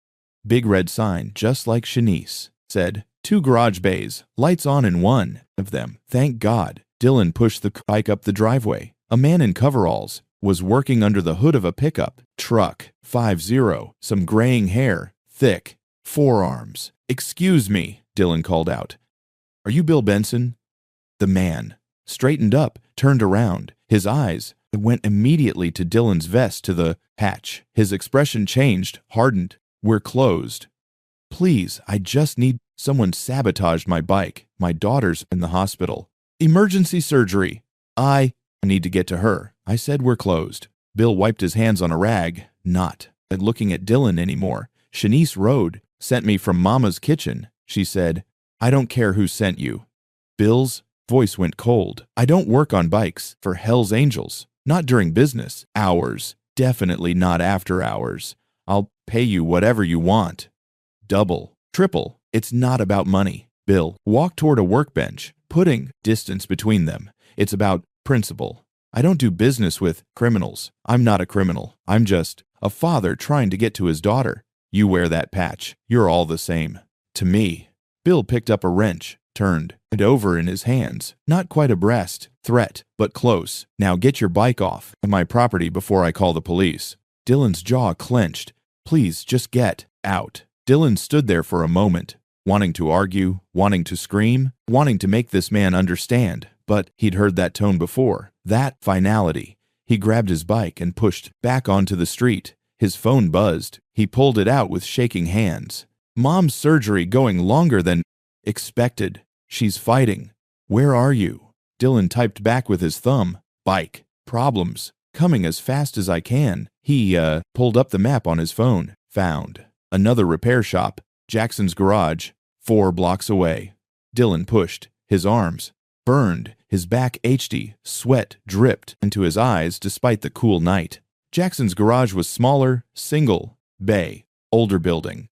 A: Big red sign, just like Shanice said. 2 garage bays, lights on in one of them. Thank God. Dylan pushed the bike up the driveway. A man in coveralls was working under the hood of a pickup truck. 50, some graying hair, thick forearms. Excuse me, Dylan called out. Are you Bill Benson? The man straightened up, turned around. His eyes went immediately to Dylan's vest to the hatch. His expression changed, hardened. We're closed. Please, I just need someone sabotaged my bike. My daughter's in the hospital. Emergency surgery. I need to get to her. I said we're closed. Bill wiped his hands on a rag, not looking at Dylan anymore. Shanice Road sent me from Mama's kitchen. She said, I don't care who sent you. Bill's voice went cold. I don't work on bikes for Hell's Angels. Not during business hours. Definitely not after hours. I'll pay you whatever you want. Double, triple. It's not about money. Bill walked toward a workbench, putting distance between them. It's about principle. I don't do business with criminals. I'm not a criminal. I'm just a father trying to get to his daughter. You wear that patch. You're all the same to me. Bill picked up a wrench, turned it over in his hands. Not quite a breast threat, but close. Now get your bike off my property before I call the police. Dylan's jaw clenched. Please, just get out. Dylan stood there for a moment, wanting to argue, wanting to scream, wanting to make this man understand. But he'd heard that tone before, that finality. He grabbed his bike and pushed back onto the street. His phone buzzed. He pulled it out with shaking hands. Mom's surgery going longer than expected. She's fighting. Where are you? Dylan typed back with his thumb. Bike. Problems. Coming as fast as I can. He pulled up the map on his phone. Found another repair shop. Jackson's garage. 4 blocks away. Dylan pushed. His arms burned. His back ached. Sweat dripped into his eyes despite the cool night. Jackson's garage was smaller, single, bay, older building.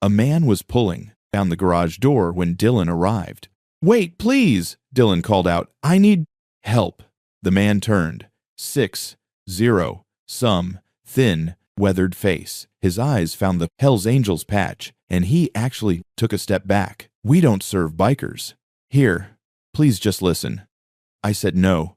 A: A man was pulling down the garage door when Dylan arrived. Wait, please, Dylan called out. I need help. The man turned. 6'0", some thin, weathered face. His eyes found the Hell's Angels patch, and he actually took a step back. We don't serve bikers. Here, please just listen. I said no.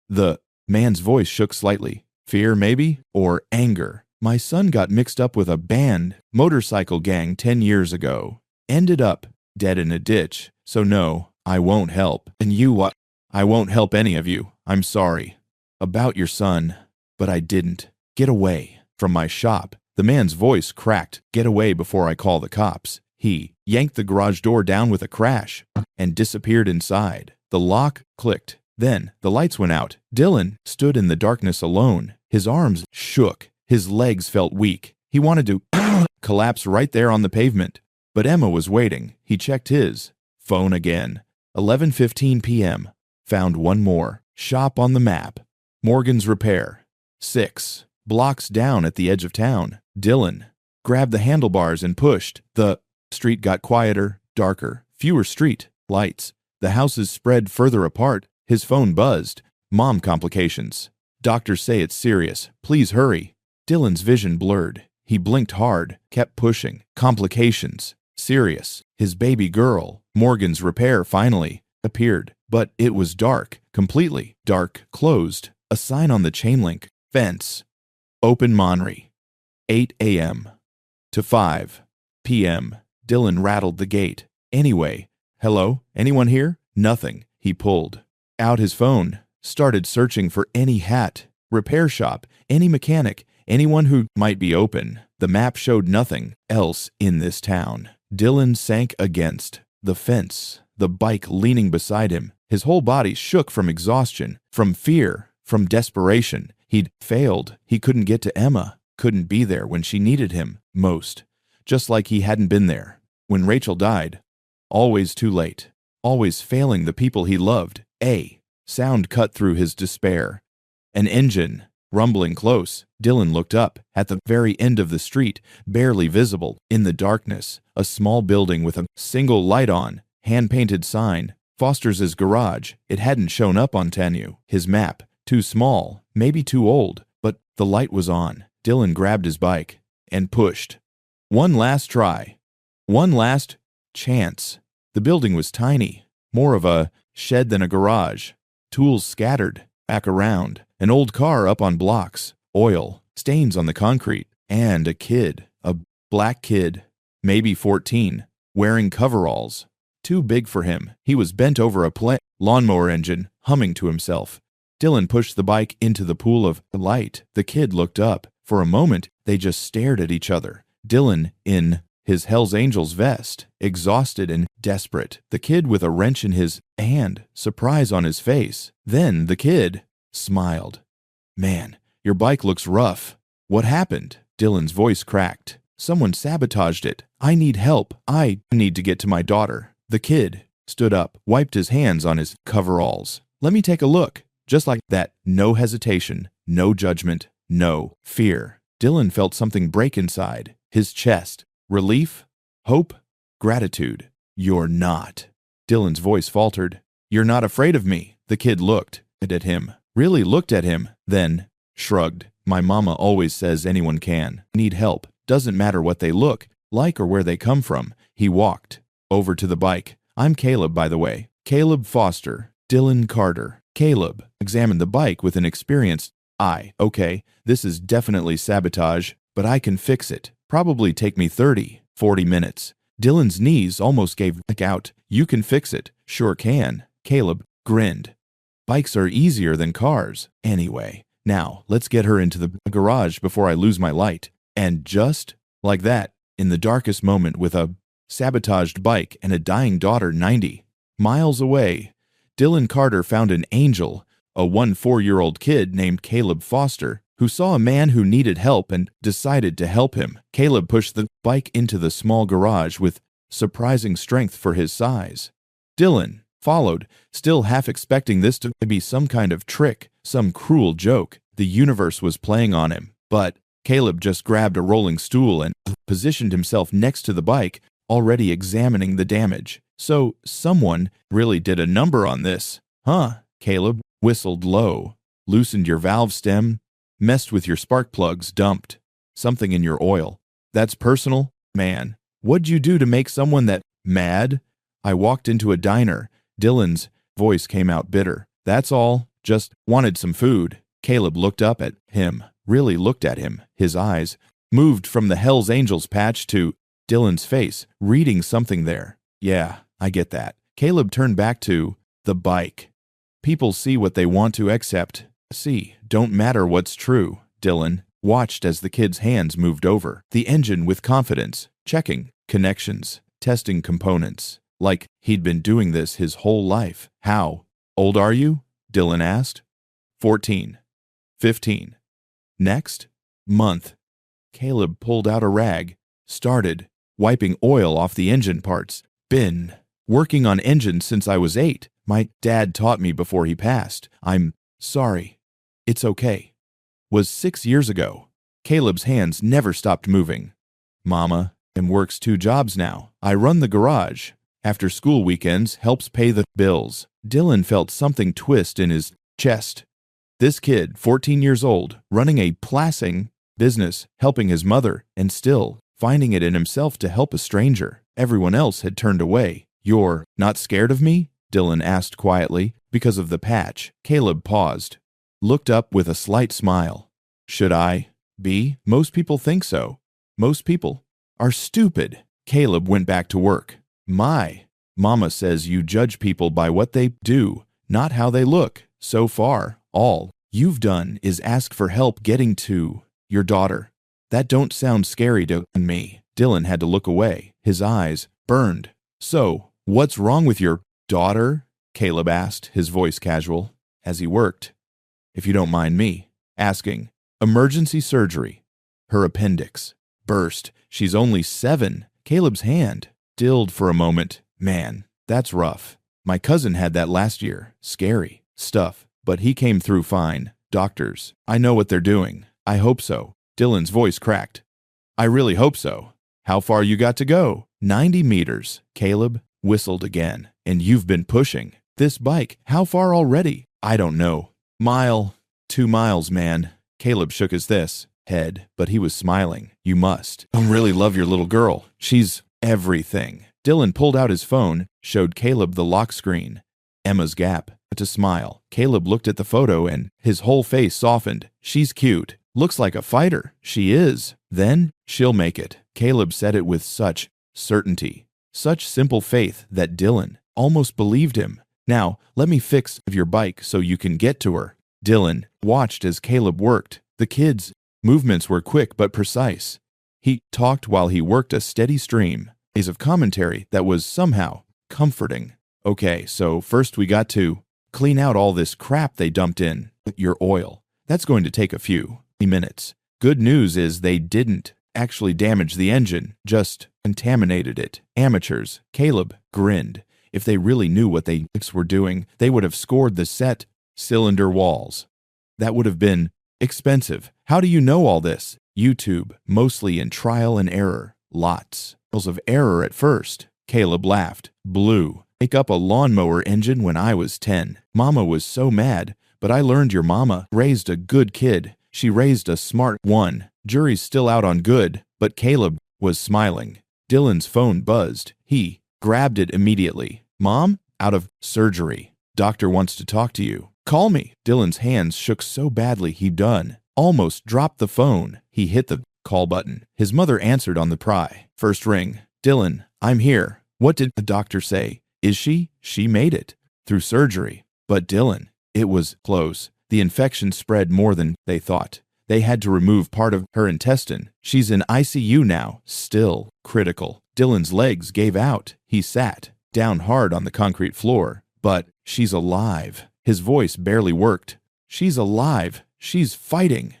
A: The man's voice shook slightly. Fear, maybe? Or anger. My son got mixed up with a band motorcycle gang 10 years ago. Ended up dead in a ditch. So no, I won't help. And you what? I won't help any of you. I'm sorry. About your son. But I didn't. Get away from my shop. The man's voice cracked. Get away before I call the cops. He yanked the garage door down with a crash and disappeared inside. The lock clicked. Then the lights went out. Dylan stood in the darkness alone. His arms shook. His legs felt weak. He wanted to collapse right there on the pavement. But Emma was waiting. He checked his phone again. 11:15 p.m. Found one more. Shop on the map. Morgan's Repair. 6 blocks down at the edge of town. Dylan grabbed the handlebars and pushed. The street got quieter, darker, fewer street lights. The houses spread further apart. His phone buzzed. Mom, complications. Doctors say it's serious. Please hurry. Dylan's vision blurred. He blinked hard, kept pushing. Complications. Serious. His baby girl. Morgan's repair finally appeared. But it was dark. Completely dark. Closed. A sign on the chain link fence. Open Monry. 8 a.m. to 5 p.m. Dylan rattled the gate. Anyway, hello? Anyone here? Nothing. He pulled out his phone, started searching for any hat, repair shop, any mechanic, anyone who might be open. The map showed nothing else in this town. Dylan sank against the fence, the bike leaning beside him. His whole body shook from exhaustion, from fear, from desperation. He'd failed. He couldn't get to Emma, couldn't be there when she needed him most, just like he hadn't been there when Rachel died. Always too late, always failing the people he loved. A sound cut through his despair. An engine, rumbling close. Dylan looked up. At the very end of the street, barely visible in the darkness, a small building with a single light on, hand-painted sign, Foster's garage. It hadn't shown up on Tanu. His map, too small, maybe too old, but the light was on. Dylan grabbed his bike and pushed. One last try. One last chance. The building was tiny, more of a shed than a garage. Tools scattered back around. An old car up on blocks. Oil, stains on the concrete. And a kid, a black kid, maybe 14, wearing coveralls. Too big for him. He was bent over a lawnmower engine, humming to himself. Dylan pushed the bike into the pool of light. The kid looked up. For a moment, they just stared at each other. Dylan in his Hell's Angels vest, exhausted and desperate. The kid with a wrench in his hand, surprise on his face. Then the kid smiled. Man, your bike looks rough. What happened? Dylan's voice cracked. Someone sabotaged it. I need help. I need to get to my daughter. The kid stood up, wiped his hands on his coveralls. Let me take a look. Just like that, no hesitation, no judgment, no fear. Dylan felt something break inside his chest. Relief, hope, gratitude. You're not. Dylan's voice faltered. You're not afraid of me. The kid looked at him, really looked at him, then shrugged. My mama always says anyone can need help. Doesn't matter what they look like or where they come from. He walked over to the bike. I'm Caleb, by the way. Caleb Foster. Dylan Carter. Caleb examined the bike with an experienced eye. Okay, this is definitely sabotage, but I can fix it. Probably take me 30, 40 minutes. Dylan's knees almost gave out. You can fix it. Sure can. Caleb grinned. Bikes are easier than cars. Anyway, now let's get her into the garage before I lose my light. And just like that, in the darkest moment with a sabotaged bike and a dying daughter 90 miles away, Dylan Carter found an angel, a 4-year-old kid named Caleb Foster, who saw a man who needed help and decided to help him. Caleb pushed the bike into the small garage with surprising strength for his size. Dylan followed, still half expecting this to be some kind of trick, some cruel joke. The universe was playing on him. But Caleb just grabbed a rolling stool and positioned himself next to the bike, already examining the damage. So someone really did a number on this. Huh? Caleb whistled low. Loosened your valve stem, messed with your spark plugs, dumped something in your oil. That's personal? Man, what'd you do to make someone that mad? I walked into a diner. Dylan's voice came out bitter. That's all. Just wanted some food. Caleb looked up at him, really looked at him. His eyes moved from the Hell's Angels patch to Dylan's face, reading something there. Yeah, I get that. Caleb turned back to the bike. People see what they want to accept. See, don't matter what's true. Dylan watched as the kid's hands moved over the engine with confidence, checking connections, testing components, like he'd been doing this his whole life. How old are you? Dylan asked. 14. 15. Next month. Caleb pulled out a rag, started wiping oil off the engine parts. Been working on engines since I was 8. My dad taught me before he passed. I'm sorry. It's okay. Was 6 years ago. Caleb's hands never stopped moving. Mama works 2 jobs now. I run the garage. After school weekends, helps pay the bills. Dylan felt something twist in his chest. This kid, 14 years old, running a placing business, helping his mother, and still finding it in himself to help a stranger. Everyone else had turned away. "You're not scared of me?" Dylan asked quietly. "Because of the patch." Caleb paused, looked up with a slight smile. "Should I be? Most people think so. Most people are stupid." Caleb went back to work. "My mama says you judge people by what they do, not how they look. So far, all you've done is ask for help getting to your daughter. That don't sound scary to me." Dylan had to look away. His eyes burned. "So, what's wrong with your daughter?" Caleb asked, his voice casual, as he worked. "If you don't mind me asking." "Emergency surgery. Her appendix burst. She's only 7. Caleb's hand stilled for a moment. "Man, that's rough. My cousin had that last year. Scary stuff. But he came through fine. Doctors, I know what they're doing." "I hope so." Dylan's voice cracked. "I really hope so. How far you got to go?" 90 meters. Caleb whistled again. "And you've been pushing this bike. How far already?" "I don't know. 2 miles, man." Caleb shook his head, but he was smiling. "You must really love your little girl. She's everything." Dylan pulled out his phone, showed Caleb the lock screen. Emma's gap. To smile. Caleb looked at the photo and his whole face softened. "She's cute. Looks like a fighter." "She is. Then she'll make it." Caleb said it with such certainty, such simple faith that Dylan almost believed him. "Now, let me fix your bike so you can get to her." Dylan watched as Caleb worked. The kid's movements were quick but precise. He talked while he worked, a steady stream of commentary that was somehow comforting. "Okay, so first we got to clean out all this crap they dumped in your oil. That's going to take a few minutes. Good news is they didn't actually damage the engine, just contaminated it. Amateurs." Caleb grinned. "If they really knew what they were doing, they would have scored the set cylinder walls. That would have been expensive." "How do you know all this?" "YouTube, mostly in trial and error. Lots of error at first." Caleb laughed. "Blew up a lawnmower engine when I was 10. Mama was so mad, but I learned your mama raised a good kid. She raised a smart one. Jury's still out on good." But Caleb was smiling. Dylan's phone buzzed. He grabbed it immediately. "Mom, out of surgery. Doctor wants to talk to you." "Call me." Dylan's hands shook so badly he almost dropped the phone. He hit the call button. His mother answered on the pry. First ring. "Dylan, I'm here. What did the doctor say?" "Is she? She made it through surgery." "But Dylan, it was close. The infection spread more than they thought. They had to remove part of her intestine. She's in ICU now. Still critical." Dylan's legs gave out. He sat down hard on the concrete floor. "But she's alive." His voice barely worked. "She's alive. She's fighting."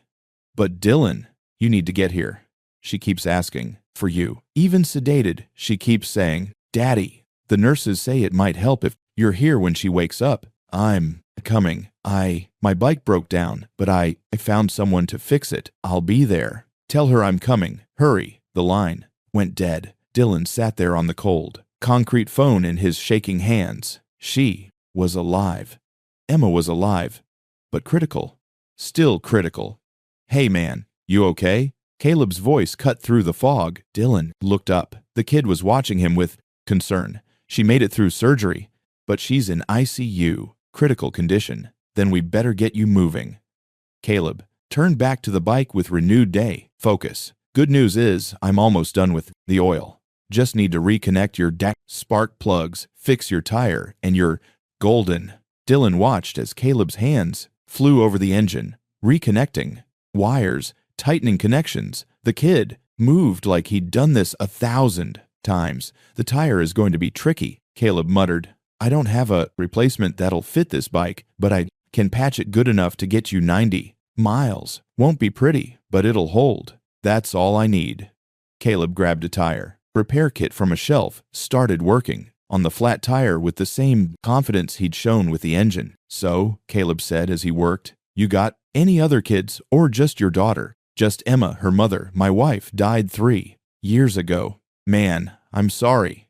A: "But Dylan, you need to get here. She keeps asking for you. Even sedated, she keeps saying, 'Daddy.' The nurses say it might help if you're here when she wakes up." "I'm coming. My bike broke down, but I found someone to fix it. I'll be there. Tell her I'm coming. Hurry." The line went dead. Dylan sat there on the cold concrete phone in his shaking hands. She was alive. Emma was alive, but critical. Still critical. "Hey man, you okay?" Caleb's voice cut through the fog. Dylan looked up. The kid was watching him with concern. "She made it through surgery, but she's in ICU. Critical condition. Then we better get you moving." Caleb turned back to the bike with renewed focus. "Good news is I'm almost done with the oil. Just need to reconnect your spark plugs, fix your tire, and you're golden." Dylan watched as Caleb's hands flew over the engine, reconnecting wires, tightening connections. The kid moved like he'd done this 1,000 times. "The tire is going to be tricky," Caleb muttered. "I don't have a replacement that'll fit this bike, but I can patch it good enough to get you 90 miles. Won't be pretty, but it'll hold. That's all I need." Caleb grabbed a tire repair kit from a shelf, started working on the flat tire with the same confidence he'd shown with the engine. "So," Caleb said as he worked, "you got any other kids or just your daughter?" "Just Emma, her mother. My wife died 3 years ago." "Man, I'm sorry."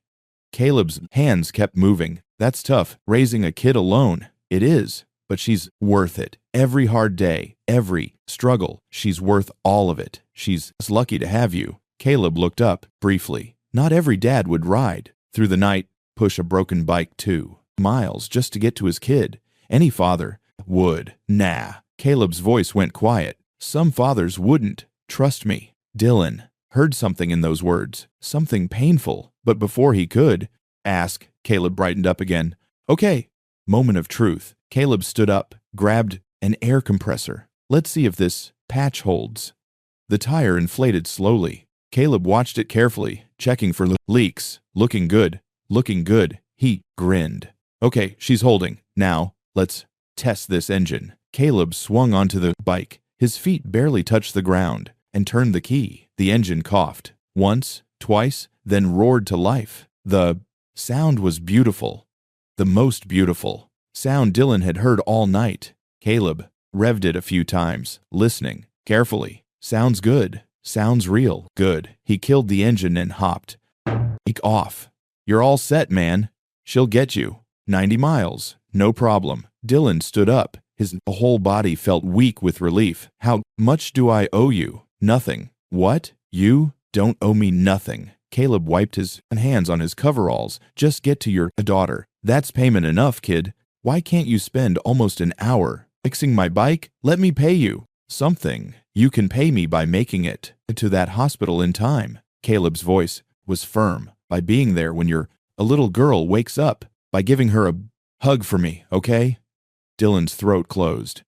A: Caleb's hands kept moving. "That's tough, raising a kid alone." "It is, but she's worth it. Every hard day, every struggle, she's worth all of it. She's lucky to have you." Caleb looked up briefly. Not every dad would ride through the night, push a broken bike 2 miles just to get to his kid. Any father would. Nah. Caleb's voice went quiet. Some fathers wouldn't. Trust me. Dylan heard something in those words, something painful, but before he could ask, Caleb brightened up again. "Okay." Moment of truth. Caleb stood up, grabbed an air compressor. "Let's see if this patch holds." The tire inflated slowly. Caleb watched it carefully, checking for leaks. Looking good. Looking good. He grinned. "Okay, she's holding. Now, let's test this engine." Caleb swung onto the bike. His feet barely touched the ground, and turned the key. The engine coughed. Once, twice, then roared to life. The sound was beautiful. The most beautiful sound Dylan had heard all night. Caleb revved it a few times, listening carefully. Sounds good. Sounds real good. He killed the engine and hopped. Off. "You're all set, man. She'll get you. 90 miles. No problem." Dylan stood up. His whole body felt weak with relief. "How much do I owe you?" "Nothing." "What? You don't owe me nothing." Caleb wiped his hands on his coveralls. "Just get to your daughter. That's payment enough, kid. Why can't you spend almost an hour fixing my bike? Let me pay you something. You can pay me by making it to that hospital in time." Caleb's voice was firm. "By being there when your little girl wakes up. By giving her a hug for me, okay?" Dylan's throat closed.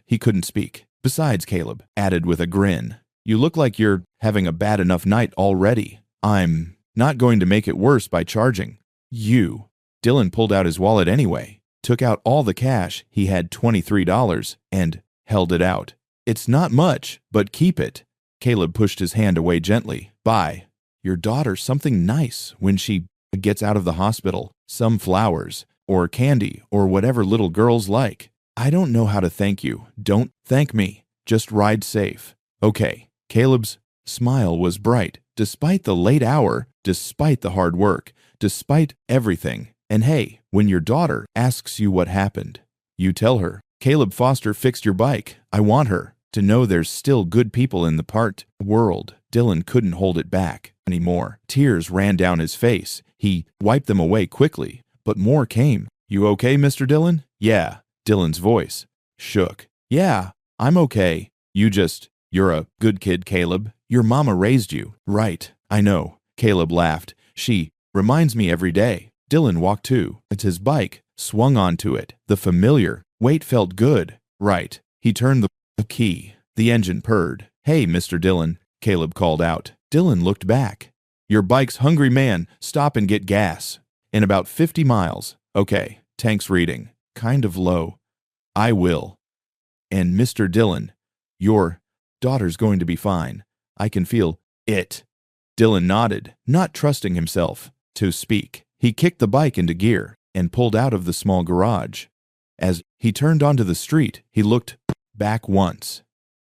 A: He couldn't speak. "Besides," Caleb added with a grin, "you look like you're having a bad enough night already. I'm not going to make it worse by charging you." Dylan pulled out his wallet anyway, took out all the cash. He had $23 and held it out. "It's not much, but keep it." Caleb pushed his hand away gently. "Buy your daughter something nice when she gets out of the hospital. Some flowers, or candy, or whatever little girls like. I don't know how to thank you. Don't thank me. Just ride safe. Okay." Caleb's smile was bright, despite the late hour, despite the hard work, despite everything. "And hey, when your daughter asks you what happened, you tell her, Caleb Foster fixed your bike. I want her to know there's still good people in the world." Dylan couldn't hold it back anymore. Tears ran down his face. He wiped them away quickly, but more came. "You okay, Mr. Dylan?" "Yeah." Dylan's voice shook. "Yeah, I'm okay. You're a good kid, Caleb. Your mama raised you." "Right, I know." Caleb laughed. "She reminds me every day." Dylan walked to his bike, swung onto it. The familiar weight felt good. "Right." He turned the key. The engine purred. "Hey, Mr. Dylan," Caleb called out. Dylan looked back. "Your bike's hungry, man. Stop and get gas. In about 50 miles. Okay, tank's reading. Kind of low. I will. And Mr. Dylan, your daughter's going to be fine. I can feel it." Dylan nodded, not trusting himself to speak. He kicked the bike into gear and pulled out of the small garage. As he turned onto the street, he looked back once.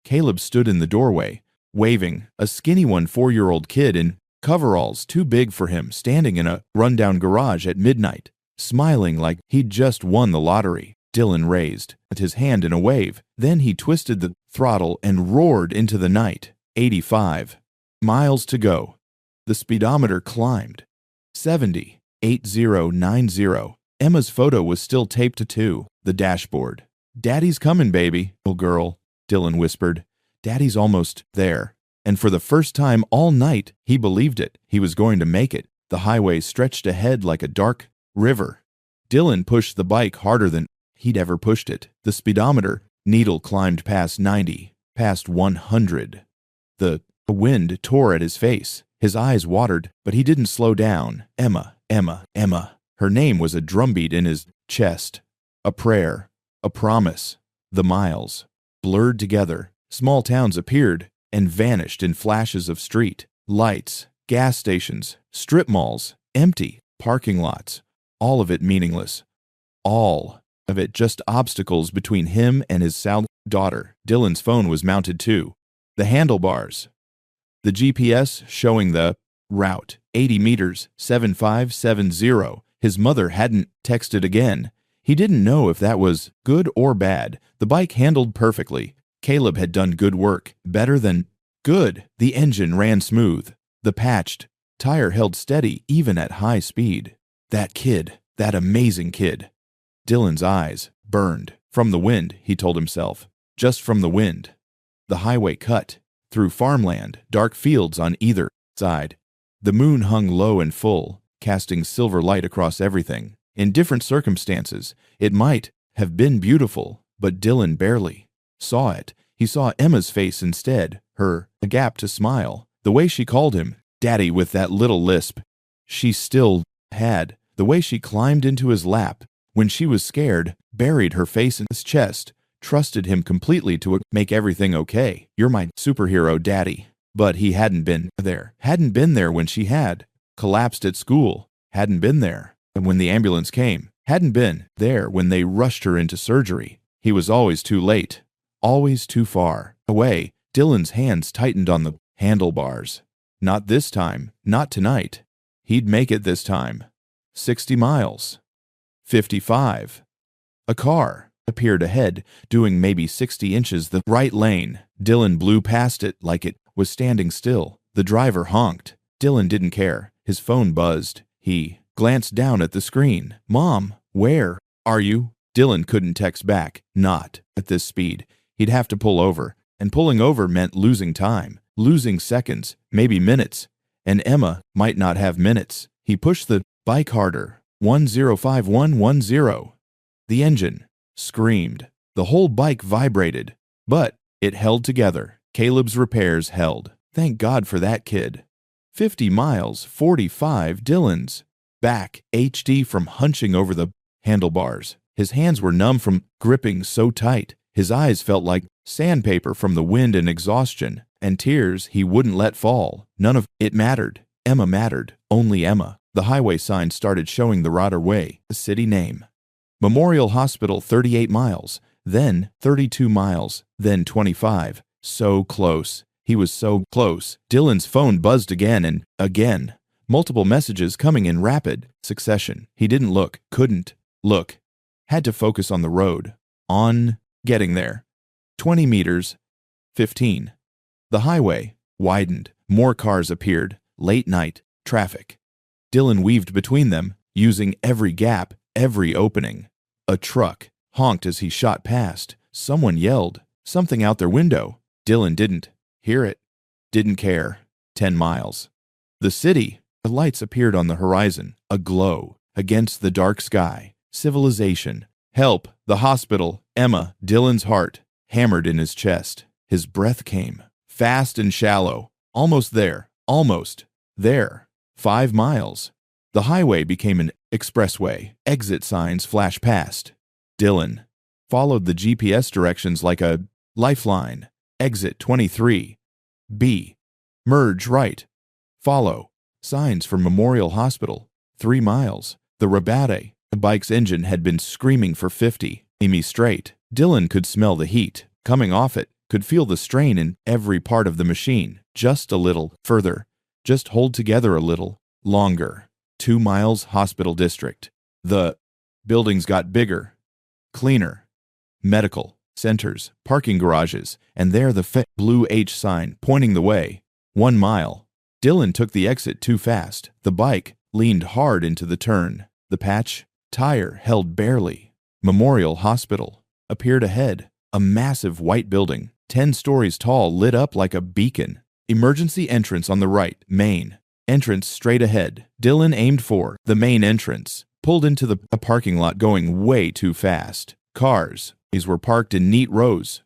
A: Caleb stood in the doorway, waving, a skinny 4-year-old kid in coveralls too big for him, standing in a rundown garage at midnight, smiling like he'd just won the lottery. Dylan raised his hand in a wave. Then he twisted the throttle and roared into the night. 85 miles to go. The speedometer climbed. 70, 8090. Emma's photo was still taped to the dashboard. "Daddy's coming, baby." "Oh, girl," Dylan whispered. "Daddy's almost there." And for the first time all night, he believed it. He was going to make it. The highway stretched ahead like a dark river. Dylan pushed the bike harder than he'd ever pushed it. The speedometer needle climbed past 90, past 100. The wind tore at his face. His eyes watered, but he didn't slow down. Emma, Emma, Emma. Her name was a drumbeat in his chest. A prayer, a promise. The miles blurred together. Small towns appeared and vanished in flashes of street lights, gas stations, strip malls, empty parking lots. All of it meaningless. All of it just obstacles between him and his daughter. Dylan's phone was mounted to the handlebars. The GPS showing the route, 80 meters, 7570. His mother hadn't texted again. He didn't know if that was good or bad. The bike handled perfectly. Caleb had done good work, better than good. The engine ran smooth. The patched tire held steady even at high speed. That kid, that amazing kid. Dylan's eyes burned. From the wind, he told himself. Just from the wind. The highway cut through farmland, dark fields on either side. The moon hung low and full, casting silver light across everything. In different circumstances, it might have been beautiful, but Dylan barely saw it. He saw Emma's face instead, her gap to smile, the way she called him Daddy with that little lisp she still had, the way she climbed into his lap when she was scared, buried her face in his chest, trusted him completely to make everything okay. You're my superhero, Daddy. But he hadn't been there. Hadn't been there when she had collapsed at school. Hadn't been there when the ambulance came. Hadn't been there when they rushed her into surgery. He was always too late. Always too far away. Dylan's hands tightened on the handlebars. Not this time. Not tonight. He'd make it this time. 60 miles. 55. A car appeared ahead, doing maybe 60 inches the right lane. Dylan blew past it like it was standing still. The driver honked. Dylan didn't care. His phone buzzed. He glanced down at the screen. Mom, where are you? Dylan couldn't text back. Not at this speed. He'd have to pull over. And pulling over meant losing time. Losing seconds, maybe minutes. And Emma might not have minutes. He pushed the bike harder. 105110. The engine screamed. The whole bike vibrated. But it held together. Caleb's repairs held. Thank God for that kid. 50 miles, 45. Dylan's back HD from hunching over the handlebars. His hands were numb from gripping so tight. His eyes felt like sandpaper from the wind and exhaustion, and tears he wouldn't let fall. None of it mattered. Emma mattered. Only Emma. The highway sign started showing the Rotter Way, the city name. Memorial Hospital, 38 miles, then 32 miles, then 25. So close. He was so close. Dylan's phone buzzed again and again. Multiple messages coming in rapid succession. He didn't look, couldn't look. Had to focus on the road. On getting there. 20 meters. 15. The highway widened. More cars appeared. Late night traffic. Dylan weaved between them, using every gap, every opening. A truck honked as he shot past. Someone yelled something out their window. Dylan didn't hear it. Didn't care. 10 miles. The city. The lights appeared on the horizon, aglow against the dark sky. Civilization. Help. The hospital. Emma. Dylan's heart hammered in his chest. His breath came. Fast and shallow. Almost there. Almost there. 5 miles. The highway became an expressway. Exit signs flashed past. Dylan followed the GPS directions like a lifeline. Exit 23. B. Merge right. Follow. Signs for Memorial Hospital. 3 miles. The Rabate. The bike's engine had been screaming for 50 mi straight. Dylan could smell the heat coming off it, could feel the strain in every part of the machine. Just a little further. Just hold together a little longer. 2 miles. Hospital district. The buildings got bigger, cleaner. Medical centers, parking garages, and there the blue H sign pointing the way. 1 mile. Dylan took the exit too fast. The bike leaned hard into the turn. The patch tire held barely. Memorial Hospital appeared ahead. A massive white building, 10 stories tall, lit up like a beacon. Emergency entrance on the right. Main entrance straight ahead. Dylan aimed for the main entrance. Pulled into the parking lot going way too fast. Cars. These were parked in neat rows.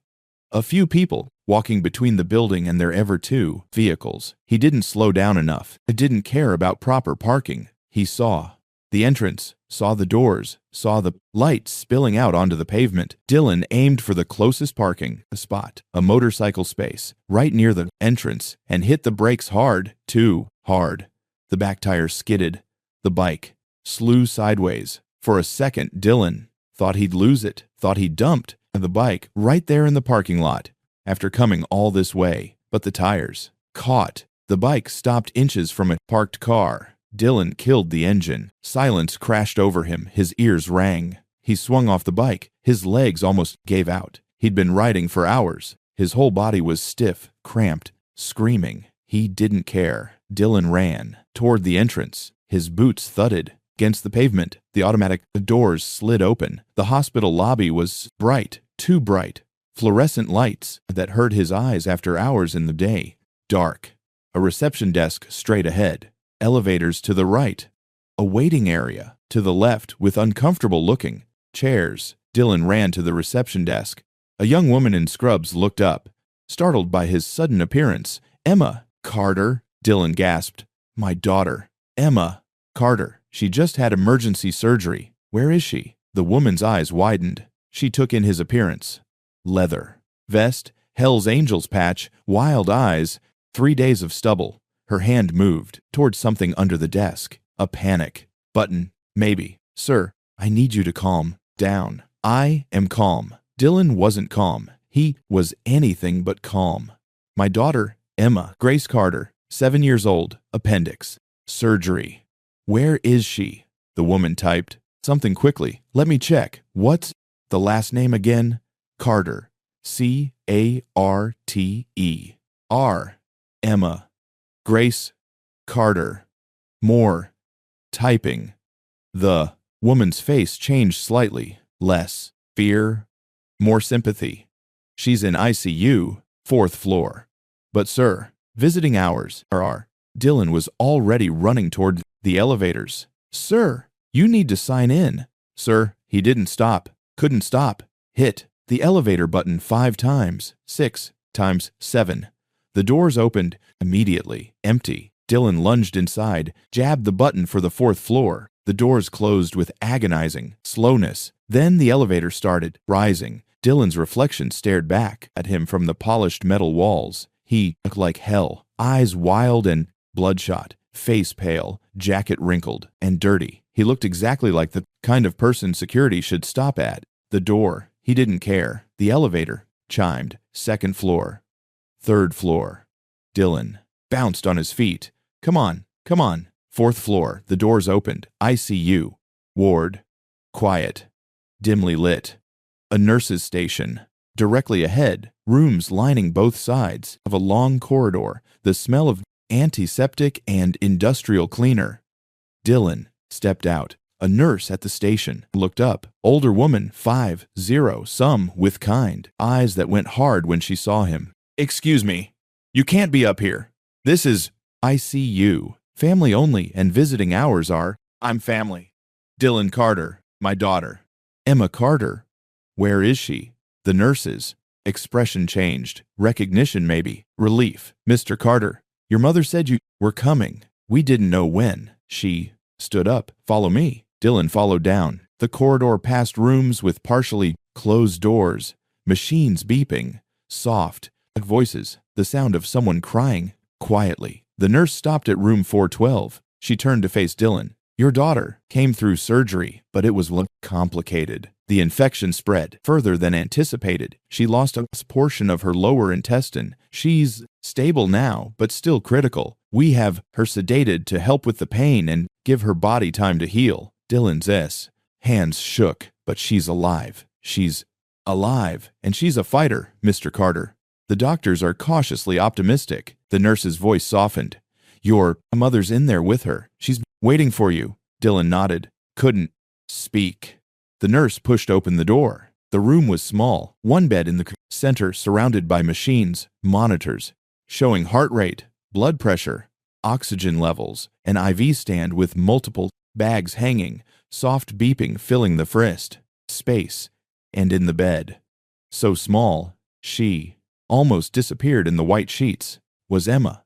A: A few people walking between the building and their ever-two vehicles. He didn't slow down enough. He didn't care about proper parking. He saw the entrance, saw the doors, saw the lights spilling out onto the pavement. Dylan aimed for the closest parking spot, a motorcycle space, right near the entrance, and hit the brakes hard, too hard. The back tire skidded. The bike slew sideways. For a second, Dylan thought he'd lose it, thought he'd dumped the bike right there in the parking lot after coming all this way. But the tires caught. The bike stopped inches from a parked car. Dylan killed the engine. Silence crashed over him. His ears rang. He swung off the bike. His legs almost gave out. He'd been riding for hours. His whole body was stiff, cramped, screaming. He didn't care. Dylan ran toward the entrance. His boots thudded against the pavement. The automatic doors slid open. The hospital lobby was bright, too bright. Fluorescent lights that hurt his eyes after hours in the day. Dark. A reception desk straight ahead. Elevators to the right. A waiting area to the left with uncomfortable-looking chairs. Dylan ran to the reception desk. A young woman in scrubs looked up, startled by his sudden appearance. "Emma Carter," Dylan gasped. "My daughter, Emma Carter. She just had emergency surgery. Where is she?" The woman's eyes widened. She took in his appearance. Leather vest, Hell's Angels patch, wild eyes, 3 days of stubble. Her hand moved toward something under the desk. A panic button, maybe. "Sir, I need you to calm down." "I am calm." Dylan wasn't calm. He was anything but calm. "My daughter, Emma Grace Carter, 7 years old, appendix, surgery." "Where is she?" The woman typed something quickly. "Let me check. What's the last name again?" "Carter. C-A-R-T-E-R. Emma Grace Carter." More typing. The woman's face changed slightly. Less fear, more sympathy. "She's in ICU, 4th floor." "But sir, visiting hours are." Dylan was already running toward the elevators. "Sir, you need to sign in." "Sir," he didn't stop, couldn't stop. Hit the elevator button 5 times, 6 times 7. The doors opened immediately, empty. Dylan lunged inside, jabbed the button for the 4th floor. The doors closed with agonizing slowness. Then the elevator started rising. Dylan's reflection stared back at him from the polished metal walls. He looked like hell, eyes wild and bloodshot, face pale, jacket wrinkled and dirty. He looked exactly like the kind of person security should stop at. The door, he didn't care. The elevator chimed. 2nd floor, 3rd floor. Dylan bounced on his feet. Come on. 4th floor, the doors opened. ICU, ward, quiet, dimly lit. A nurse's station. Directly ahead, rooms lining both sides of a long corridor, the smell of antiseptic and industrial cleaner. Dylan stepped out. A nurse at the station looked up. Older woman, 50, some with kind eyes that went hard when she saw him. "Excuse me, you can't be up here. This is ICU. Family only, and visiting hours are." "I'm family." "Dylan Carter, my daughter." "Emma Carter. Where is she?" The nurse's expression changed. Recognition, maybe. Relief. "Mr. Carter, your mother said you were coming. We didn't know when." She stood up. "Follow me." Dylan followed down. The corridor past rooms with partially closed doors, machines beeping, soft voices, the sound of someone crying quietly. The nurse stopped at room 412. She turned to face Dylan. "Your daughter came through surgery, but it was complicated. The infection spread further than anticipated. She lost a portion of her lower intestine. She's stable now, but still critical. We have her sedated to help with the pain and give her body time to heal." Dylan's hands shook. "But she's alive. She's alive, and she's a fighter, Mr. Carter." The doctors are cautiously optimistic. The nurse's voice softened. "Your mother's in there with her. She's waiting for you." Dylan nodded. Couldn't speak. The nurse pushed open the door. The room was small. One bed in the center surrounded by machines, monitors, showing heart rate, blood pressure, oxygen levels, an IV stand with multiple bags hanging, soft beeping filling the wrist space, and in the bed, so small, she almost disappeared in the white sheets, was Emma.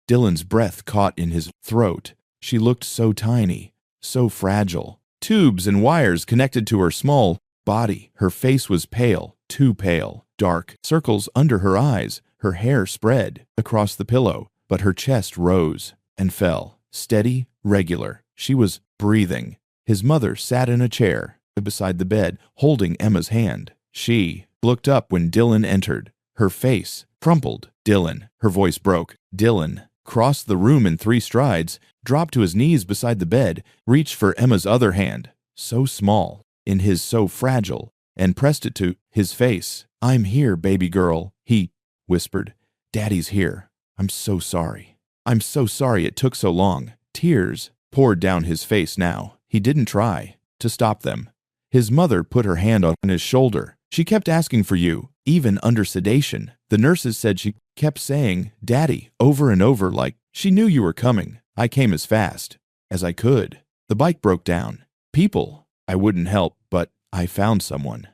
A: Dylan's breath caught in his throat. She looked so tiny, so fragile. Tubes and wires connected to her small body. Her face was pale, too pale, dark circles under her eyes. Her hair spread across the pillow, but her chest rose and fell, steady, regular. She was breathing. His mother sat in a chair beside the bed, holding Emma's hand. She looked up when Dylan entered. Her face crumpled. "Dylan," her voice broke. Dylan crossed the room in 3 strides, dropped to his knees beside the bed, reached for Emma's other hand. So small, in his so fragile and pressed it to his face. "I'm here, baby girl," he whispered. "Daddy's here. I'm so sorry. I'm so sorry it took so long." Tears poured down his face now. He didn't try to stop them. His mother put her hand on his shoulder. "She kept asking for you, even under sedation. The nurses said she kept saying, 'Daddy,' over and over like she knew you were coming. I came as fast as I could. The bike broke down. People I wouldn't help, but I found someone.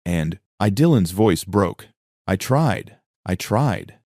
A: And Dylan's voice broke. I tried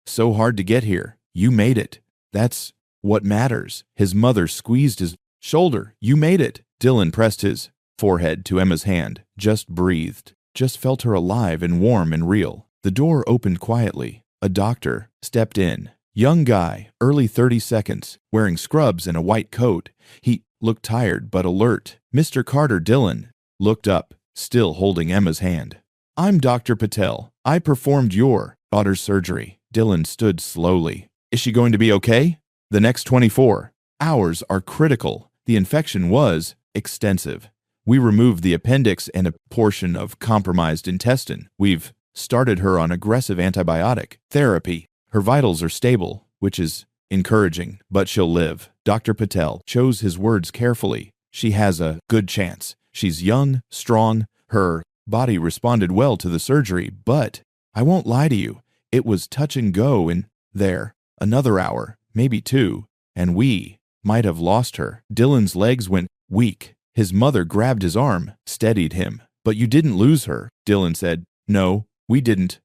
A: so hard to get here. You made it. That's what matters." His mother squeezed his shoulder. "You made it." Dylan pressed his forehead to Emma's hand. Just breathed. Just felt her alive and warm and real. The door opened quietly. A doctor stepped in. Young guy, early 30s, wearing scrubs and a white coat. He looked tired but alert. "Mr. Carter." Dylan looked up, still holding Emma's hand. "I'm Dr. Patel. I performed your daughter's surgery." Dylan stood slowly. "Is she going to be okay?" "The next 24 hours are critical. The infection was extensive. We removed the appendix and a portion of compromised intestine. We've started her on aggressive antibiotic therapy. Her vitals are stable, which is encouraging, but she'll live." Dr. Patel chose his words carefully. "She has a good chance. She's young, strong. Her body responded well to the surgery, but I won't lie to you. It was touch and go in there. Another hour, maybe 2, and we might have lost her." Dylan's legs went weak. His mother grabbed his arm, steadied him. "But you didn't lose her," Dylan said. "No, we didn't."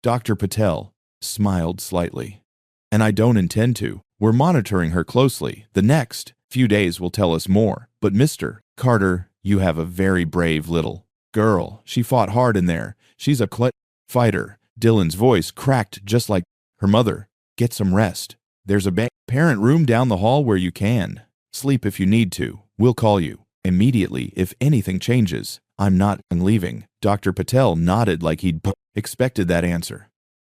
A: Dr. Patel smiled slightly. "And I don't intend to. We're monitoring her closely. The next few days will tell us more. But Mr. Carter, you have a very brave little girl. She fought hard in there. She's a fighter." Dylan's voice cracked just like her mother. "Get some rest. There's a parent room down the hall where you can sleep if you need to. We'll call you immediately if anything changes. I'm not leaving." Dr. Patel nodded like he'd expected that answer.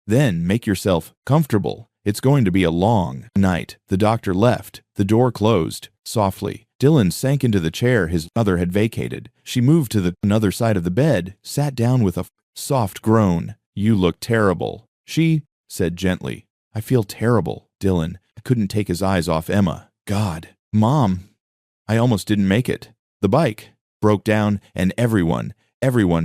A: "Then make yourself comfortable. It's going to be a long night." The doctor left. The door closed softly. Dylan sank into the chair his mother had vacated. She moved to the other side of the bed, sat down with a soft groan. "You look terrible," she said gently. "I feel terrible." Dylan couldn't take his eyes off Emma. "God, Mom, I almost didn't make it. The bike broke down and everyone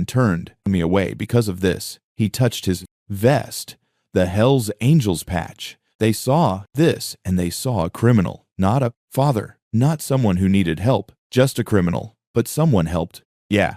A: turned me away because of this." He touched his vest, the Hell's Angels patch. "They saw this and they saw a criminal, not a father, not someone who needed help, just a criminal. But someone helped. Yeah.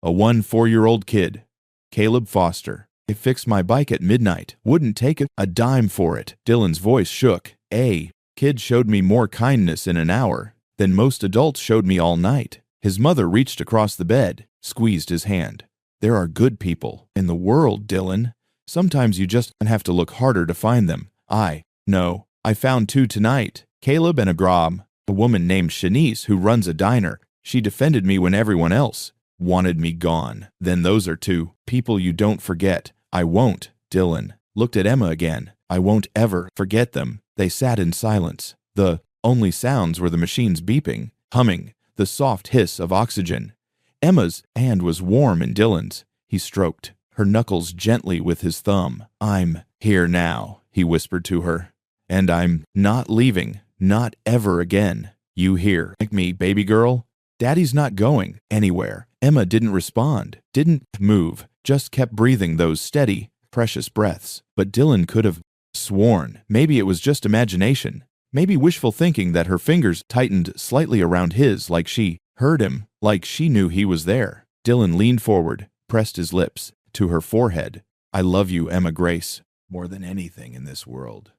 A: A 4-year-old kid, Caleb Foster. He fixed my bike at midnight. Wouldn't take a dime for it." Dylan's voice shook. "A kid showed me more kindness in an hour than most adults showed me all night." His mother reached across the bed, squeezed his hand. "There are good people in the world, Dylan. Sometimes you just have to look harder to find them. I know. I found 2 tonight. Caleb and a woman named Shanice who runs a diner. She defended me when everyone else wanted me gone. Then those are 2 people you don't forget." "I won't." Dylan looked at Emma again. "I won't ever forget them." They sat in silence. The only sounds were the machines beeping, humming, the soft hiss of oxygen. Emma's hand was warm in Dylan's. He stroked her knuckles gently with his thumb. "I'm here now," he whispered to her. "And I'm not leaving, not ever again. You hear me, baby girl? Daddy's not going anywhere." Emma didn't respond, didn't move, just kept breathing those steady, precious breaths. But Dylan could have sworn maybe it was just imagination, maybe wishful thinking, that her fingers tightened slightly around his, like she heard him, like she knew he was there. Dylan leaned forward, pressed his lips to her forehead. "I love you, Emma Grace, more than anything in this world.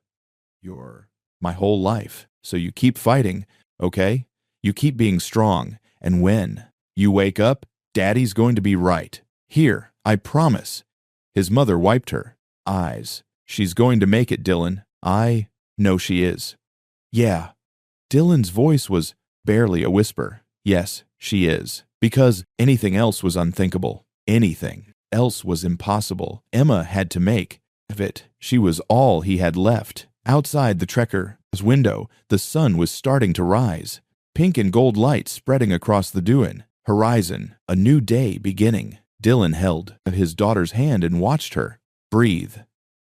A: You're my whole life. So you keep fighting, okay? You keep being strong. And when you wake up, Daddy's going to be right. Here, I promise." His mother wiped her eyes. "She's going to make it, Dylan. I know she is." "Yeah." Dylan's voice was barely a whisper. "Yes, she is." Because anything else was unthinkable. Anything else was impossible. Emma had to make of it. She was all he had left. Outside the trekker's window, the sun was starting to rise, pink and gold light spreading across the duin. horizon, a new day beginning. Dylan held his daughter's hand and watched her breathe.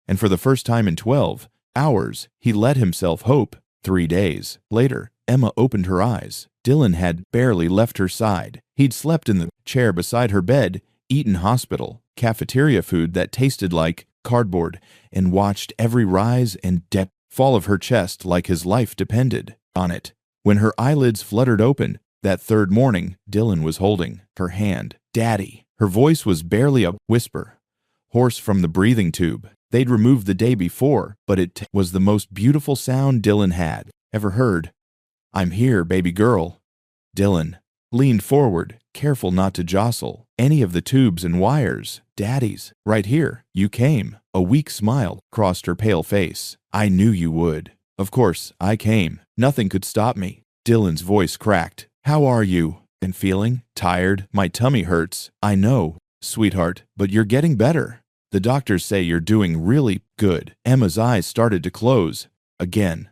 A: And for the first time in 12 hours, he let himself hope. 3 days later, Emma opened her eyes. Dylan had barely left her side. He'd slept in the chair beside her bed, eaten hospital cafeteria food that tasted like cardboard, and watched every rise and fall of her chest like his life depended on it. When her eyelids fluttered open that third morning, Dylan was holding her hand. "Daddy." Her voice was barely a whisper, hoarse from the breathing tube they'd removed the day before, but it was the most beautiful sound Dylan had ever heard. "I'm here, baby girl." Dylan leaned forward, careful not to jostle any of the tubes and wires. "Daddy's right here. You came." A weak smile crossed her pale face. "I knew you would." "Of course, I came. Nothing could stop me." Dylan's voice cracked. "How are you?" "And feeling tired. My tummy hurts." "I know, sweetheart, but you're getting better. The doctors say you're doing really good." Emma's eyes started to close again.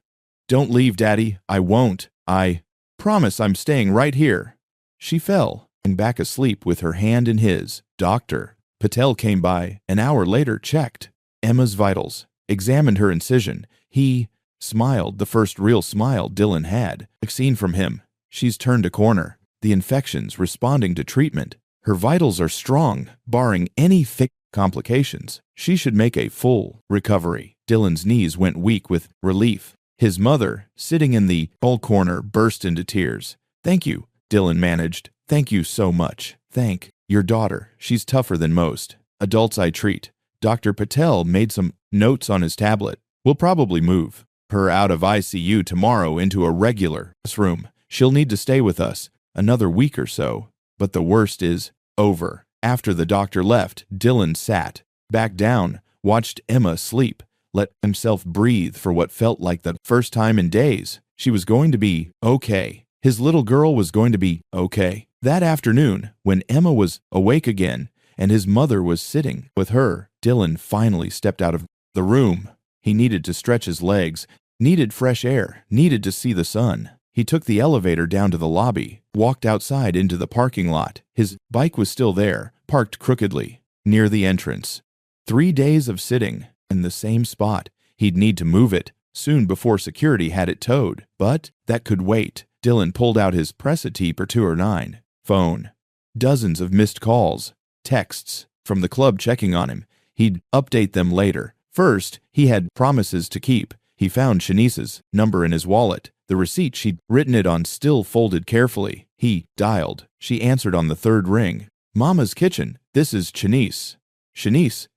A: "Don't leave, Daddy. I won't. I promise I'm staying right here." She fell back asleep with her hand in his. Dr. Patel came by an hour later, checked Emma's vitals, examined her incision. He smiled, the first real smile Dylan had seen from him. "She's turned a corner. The infection's responding to treatment. Her vitals are strong, barring any thick complications. She should make a full recovery." Dylan's knees went weak with relief. His mother, sitting in the old corner, burst into tears. "Thank you," Dylan managed. "Thank you so much. Thank your daughter. She's tougher than most adults I treat." Dr. Patel made some notes on his tablet. "We'll probably move her out of ICU tomorrow into a regular room. She'll need to stay with us another week or so, but the worst is over." After the doctor left, Dylan sat back down, watched Emma sleep, let himself breathe for what felt like the first time in days. She was going to be okay. His little girl was going to be okay. That afternoon, when Emma was awake again and his mother was sitting with her, Dylan finally stepped out of the room. He needed to stretch his legs, needed fresh air, needed to see the sun. He took the elevator down to the lobby, walked outside into the parking lot. His bike was still there, parked crookedly, near the entrance. 3 days of sitting in the same spot. He'd need to move it soon before security had it towed, but that could wait. Dylan pulled out his Press-A-T per 209 phone. Dozens of missed calls, texts from the club checking on him. He'd update them later. First, he had promises to keep. He found Shanice's number in his wallet. The receipt, she'd written it on, still folded carefully. He dialed. She answered on the third ring. "Mama's Kitchen. This is Shanice." "Shanice?"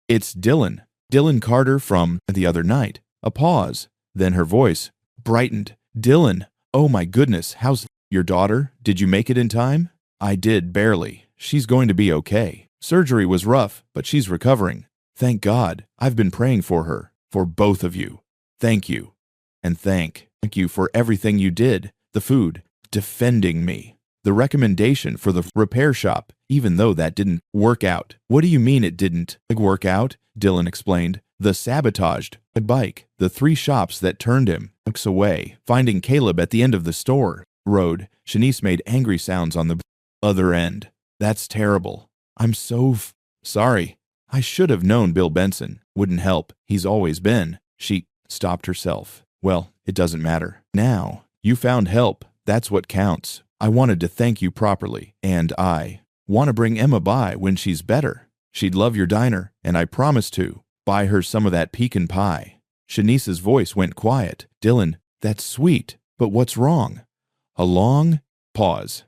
A: "It's Dylan. Dylan Carter from the other night." A pause. Then her voice brightened. "Dylan, oh my goodness, how's your daughter? Did you make it in time?" "I did, barely. She's going to be okay. Surgery was rough, but she's recovering. Thank God. I've been praying for her, for both of you. Thank you. And thank you for everything you did. The food, defending me. The recommendation for the repair shop, even though that didn't work out." "What do you mean it didn't work out?" Dylan explained. "The sabotaged bike, the 3 shops that turned him away, finding Caleb at the end of the store road." Shanice made angry sounds on the other end. "That's terrible. I'm so sorry. I should have known Bill Benson wouldn't help. He's always been." She stopped herself. "Well, it doesn't matter. Now, you found help. That's what counts. I wanted to thank you properly, and I want to bring Emma by when she's better. She'd love your diner, and I promised to buy her some of that pecan pie." Shanice's voice went quiet. "Dylan, that's sweet, but what's wrong?" A long pause.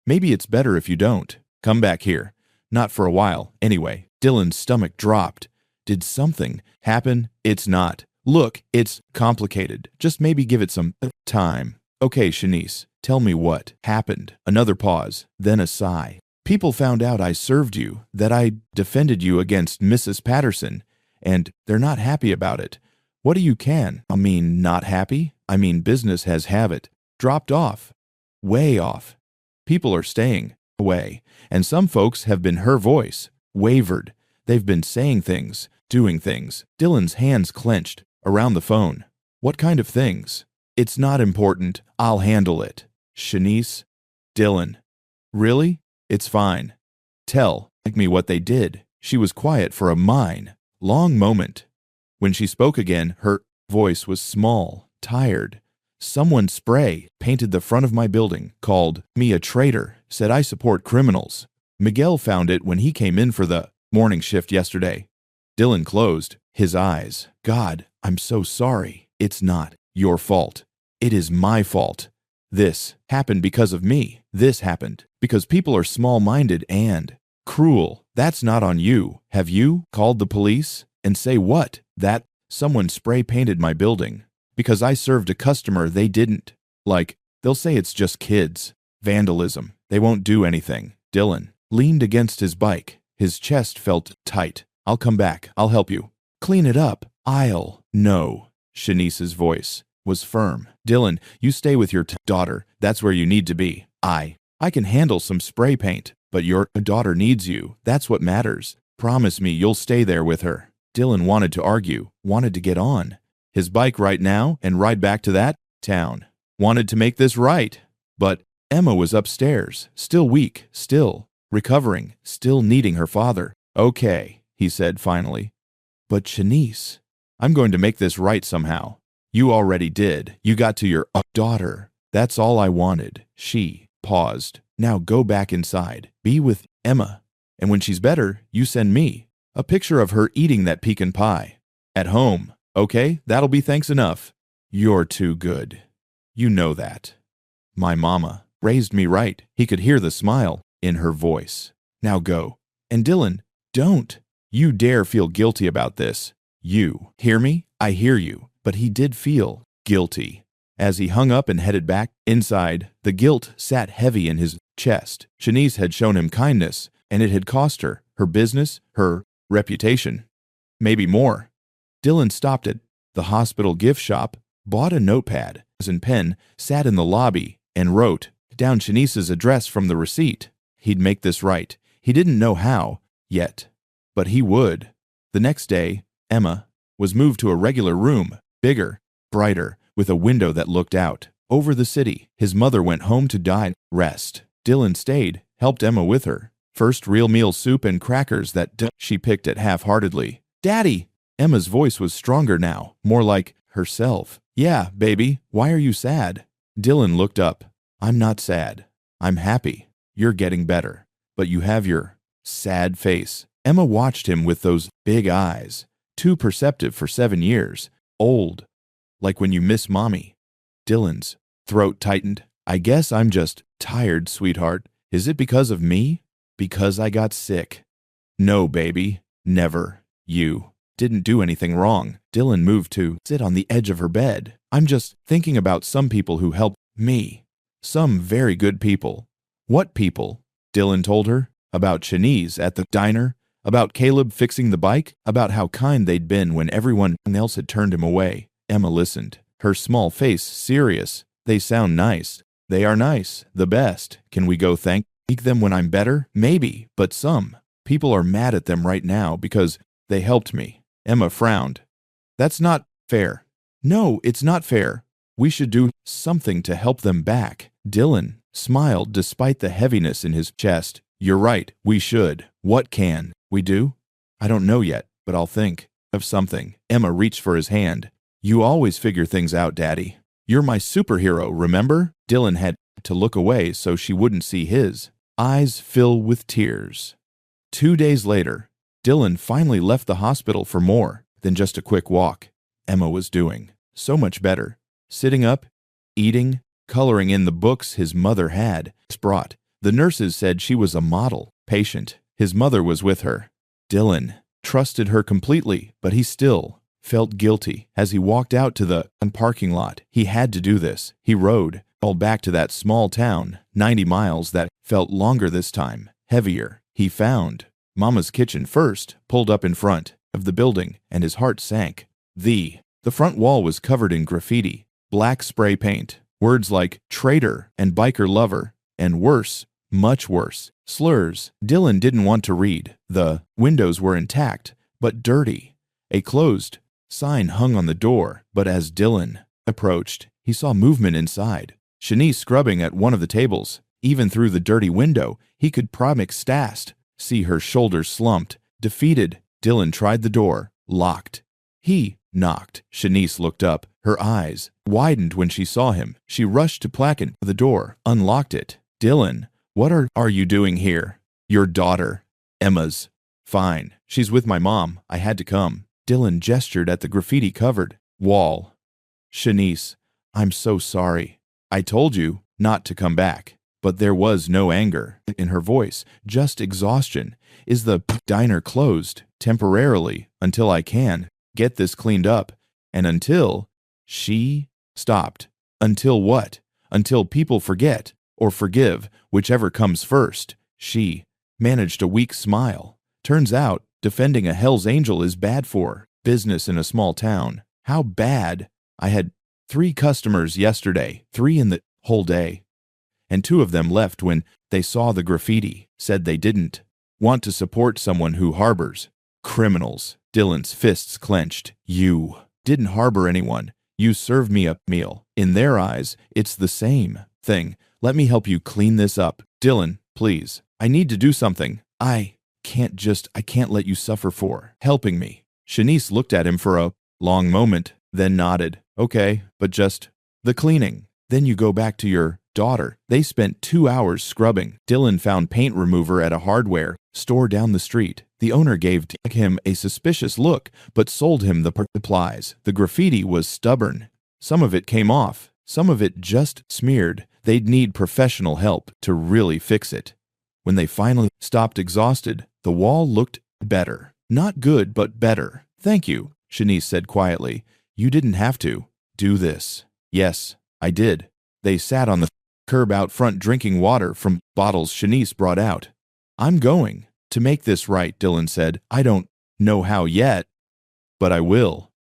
A: "Maybe it's better if you don't come back here. Not for a while, anyway." Dylan's stomach dropped. Did something happen? "It's not. Look, it's complicated. Just maybe give it some time." "Okay, Shanice, tell me what happened." Another pause, then a sigh. "People found out I served you, that I defended you against Mrs. Patterson, and they're not happy about it. What do you can? I mean, not happy? I mean, business has habit. Dropped off. Way off. People are staying away, and some folks have been her voice, wavered. They've been saying things, doing things." Dylan's hands clenched around the phone. "What kind of things?" "It's not important. I'll handle it." "Shanice." "Dylan." Really? It's fine. Tell me what they did. She was quiet for a long moment. When she spoke again, her voice was small, tired. Someone spray painted the front of my building, called me a traitor, said I support criminals. Miguel found it when he came in for the morning shift yesterday. Dylan closed his eyes. God, I'm so sorry. It's not your fault. It is my fault. This happened because of me. This happened because people are small-minded and cruel. That's not on you. Have you called the police? And say what? That someone spray-painted my building because I served a customer they didn't. Like, they'll say it's just kids. Vandalism. They won't do anything. Dylan leaned against his bike. His chest felt tight. I'll come back. I'll help you. Clean it up. No. Shanice's voice was firm. Dylan, you stay with your daughter. That's where you need to be. I can handle some spray paint, but your daughter needs you. That's what matters. Promise me you'll stay there with her. Dylan wanted to argue, wanted to get on his bike right now and ride back to that town. Wanted to make this right. But Emma was upstairs, still weak, still recovering, still needing her father. Okay, he said finally. But Shanice, I'm going to make this right somehow. You already did. You got to your daughter. That's all I wanted. She paused. Now go back inside. Be with Emma. And when she's better, you send me a picture of her eating that pecan pie. At home. Okay, that'll be thanks enough. You're too good. You know that. My mama raised me right. He could hear the smile in her voice. Now go. And Dylan, don't you dare feel guilty about this. You hear me? I hear you. But he did feel guilty. As he hung up and headed back inside, the guilt sat heavy in his chest. Shanice had shown him kindness, and it had cost her business, her reputation. Maybe more. Dylan stopped at the hospital gift shop, bought a notepad and pen, sat in the lobby, and wrote down Shanice's address from the receipt. He'd make this right. He didn't know how yet, but he would. The next day, Emma was moved to a regular room, bigger, brighter, with a window that looked out over the city. His mother went home to rest. Dylan stayed, helped Emma with her first real meal, soup and crackers that she picked at half-heartedly. Daddy! Emma's voice was stronger now, more like herself. Yeah, baby, why are you sad? Dylan looked up. I'm not sad. I'm happy. You're getting better. But you have your sad face. Emma watched him with those big eyes, too perceptive for 7 years. Old. Like when you miss mommy. Dylan's throat tightened. I guess I'm just tired, sweetheart. Is it because of me? Because I got sick. No, baby. Never. You didn't do anything wrong. Dylan moved to sit on the edge of her bed. I'm just thinking about some people who helped me. Some very good people. What people? Dylan told her. About Shanice at the diner. About Caleb fixing the bike. About how kind they'd been when everyone else had turned him away. Emma listened, her small face serious. They sound nice. They are nice. The best. Can we go thank them when I'm better? Maybe, but some people are mad at them right now because they helped me. Emma frowned. That's not fair. No, it's not fair. We should do something to help them back. Dylan smiled despite the heaviness in his chest. You're right, we should. What can we do? I don't know yet, but I'll think of something. Emma reached for his hand. You always figure things out, Daddy. You're my superhero, remember? Dylan had to look away so she wouldn't see his eyes fill with tears. 2 days later, Dylan finally left the hospital for more than just a quick walk. Emma was doing so much better. Sitting up, eating, coloring in the books his mother had brought. The nurses said she was a model patient. His mother was with her. Dylan trusted her completely, but he still felt guilty as he walked out to the parking lot. He had to do this. He rode all back to that small town, 90 miles that felt longer this time, heavier. He found Mama's kitchen first, pulled up in front of the building, and his heart sank. The front wall was covered in graffiti, black spray paint, words like traitor and biker lover, and worse, much worse, slurs Dylan didn't want to read. The windows were intact, but dirty. A closed sign hung on the door, but as Dylan approached, he saw movement inside. Shanice scrubbing at one of the tables, Even through the dirty window, he could see her shoulders slumped. Defeated, Dylan tried the door. Locked. He knocked. Shanice looked up. Her eyes widened when she saw him. She rushed to Placken the door, unlocked it. Dylan, what are you doing here? Your daughter. Emma's. Fine. She's with my mom. I had to come. Dylan gestured at the graffiti-covered wall. Shanice, I'm so sorry. I told you not to come back. But there was no anger in her voice, just exhaustion. Is the diner closed temporarily until I can get this cleaned up? And until she stopped. Until what? Until people forget or forgive, whichever comes first. She managed a weak smile. Turns out, defending a Hell's Angel is bad for business in a small town. How bad? I had 3 customers yesterday, 3 in the whole day. And 2 of them left when they saw the graffiti, said they didn't want to support someone who harbors criminals. Dylan's fists clenched. You didn't harbor anyone. You served me a meal. In their eyes, it's the same thing. Let me help you clean this up. Dylan, please. I need to do something. I can't let you suffer for helping me. Shanice looked at him for a long moment, then nodded. Okay, but just the cleaning. Then you go back to your daughter. They spent 2 hours scrubbing. Dylan found paint remover at a hardware store down the street. The owner gave him a suspicious look, but sold him the supplies. The graffiti was stubborn. Some of it came off. Some of it just smeared. They'd need professional help to really fix it. When they finally stopped exhausted, the wall looked better. Not good, but better. Thank you, Shanice said quietly. You didn't have to do this. Yes, I did. They sat on the curb out front drinking water from bottles Shanice brought out. I'm going to make this right, Dylan said. I don't know how yet, but I will.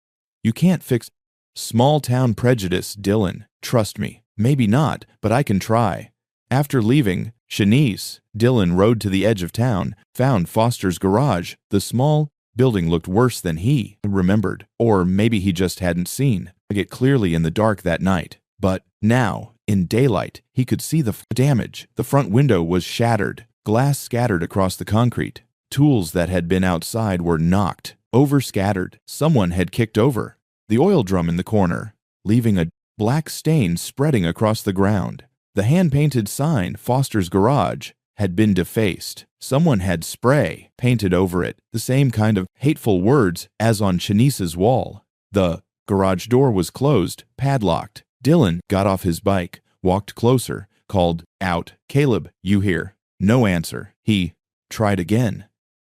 A: You can't fix small-town prejudice, Dylan. Trust me. Maybe not, but I can try. After leaving Shanice, Dylan rode to the edge of town, found Foster's garage. The small building looked worse than he remembered, or maybe he just hadn't seen it clearly in the dark that night. But now, in daylight, he could see the damage. The front window was shattered, glass scattered across the concrete. Tools that had been outside were knocked over, scattered. Someone had kicked over the oil drum in the corner, leaving a black stain spreading across the ground. The hand-painted sign, Foster's Garage, had been defaced. Someone had spray painted over it, the same kind of hateful words as on Shanice's wall. The garage door was closed, padlocked. Dylan got off his bike, walked closer, called out, Caleb, you here? No answer. He tried again.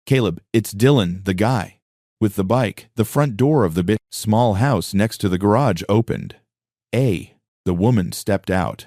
A: Caleb, it's Dylan, the guy. With the bike, the front door of the small house next to the garage opened. The woman stepped out.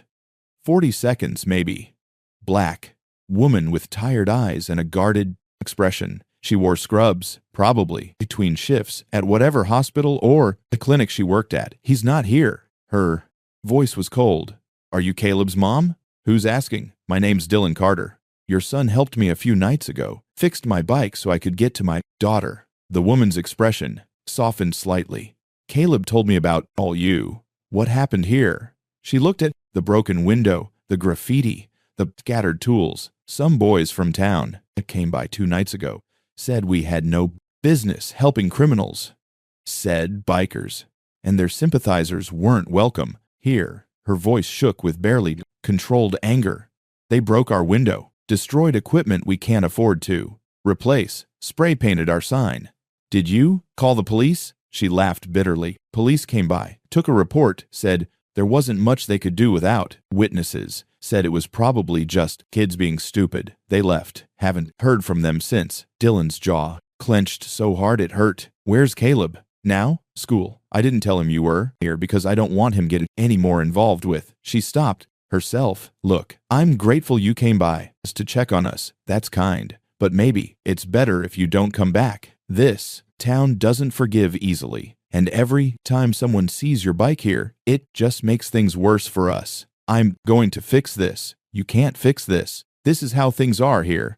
A: 40 seconds, maybe. Black. Woman with tired eyes and a guarded expression. She wore scrubs, probably between shifts, at whatever hospital or the clinic she worked at. He's not here. Her voice was cold. Are you Caleb's mom? Who's asking? My name's Dylan Carter. Your son helped me a few nights ago, fixed my bike so I could get to my daughter. The woman's expression softened slightly. Caleb told me about all you. What happened here? She looked at the broken window, the graffiti, the scattered tools. Some boys from town that came by 2 nights ago said we had no business helping criminals. Said bikers. And their sympathizers weren't welcome here. Her voice shook with barely controlled anger. They broke our window, destroyed equipment we can't afford to replace, spray painted our sign. Did you call the police? She laughed bitterly. Police came by, took a report, said there wasn't much they could do without witnesses, said it was probably just kids being stupid. They left. Haven't heard from them since. Dylan's jaw clenched so hard it hurt. Where's Caleb? Now? School. I didn't tell him you were here because I don't want him getting any more involved with. She stopped herself. Look, I'm grateful you came by to check on us. That's kind. But maybe it's better if you don't come back. This town doesn't forgive easily. And every time someone sees your bike here, it just makes things worse for us. I'm going to fix this. You can't fix this. This is how things are here.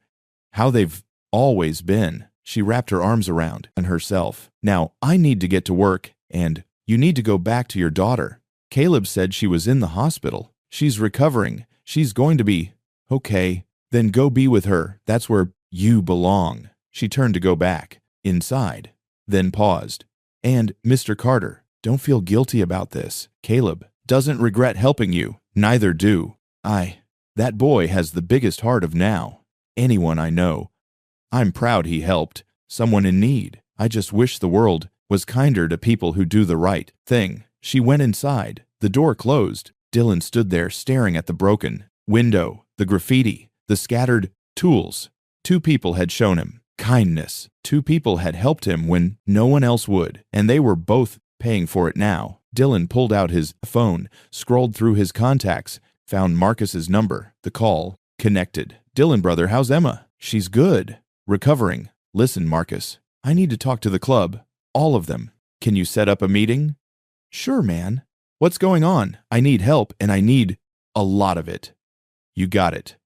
A: How they've always been. She wrapped her arms around herself. Now, I need to get to work, and you need to go back to your daughter. Caleb said she was in the hospital. She's recovering. She's going to be Okay, then go be with her. That's where you belong. She turned to go back inside, then paused. And, Mr. Carter, don't feel guilty about this. Caleb doesn't regret helping you. Neither do I. That boy has the biggest heart of now anyone I know. I'm proud he helped someone in need. I just wish the world was kinder to people who do the right thing. She went inside. The door closed. Dylan stood there staring at the broken window, the graffiti, the scattered tools. 2 people had shown him kindness. 2 people had helped him when no one else would, and they were both paying for it now. Dylan pulled out his phone, scrolled through his contacts, found Marcus's number. The call connected. Dylan, brother, how's Emma? She's good. Recovering. Listen, Marcus, I need to talk to the club. All of them. Can you set up a meeting? Sure, man. What's going on? I need help, and I need a lot of it. You got it.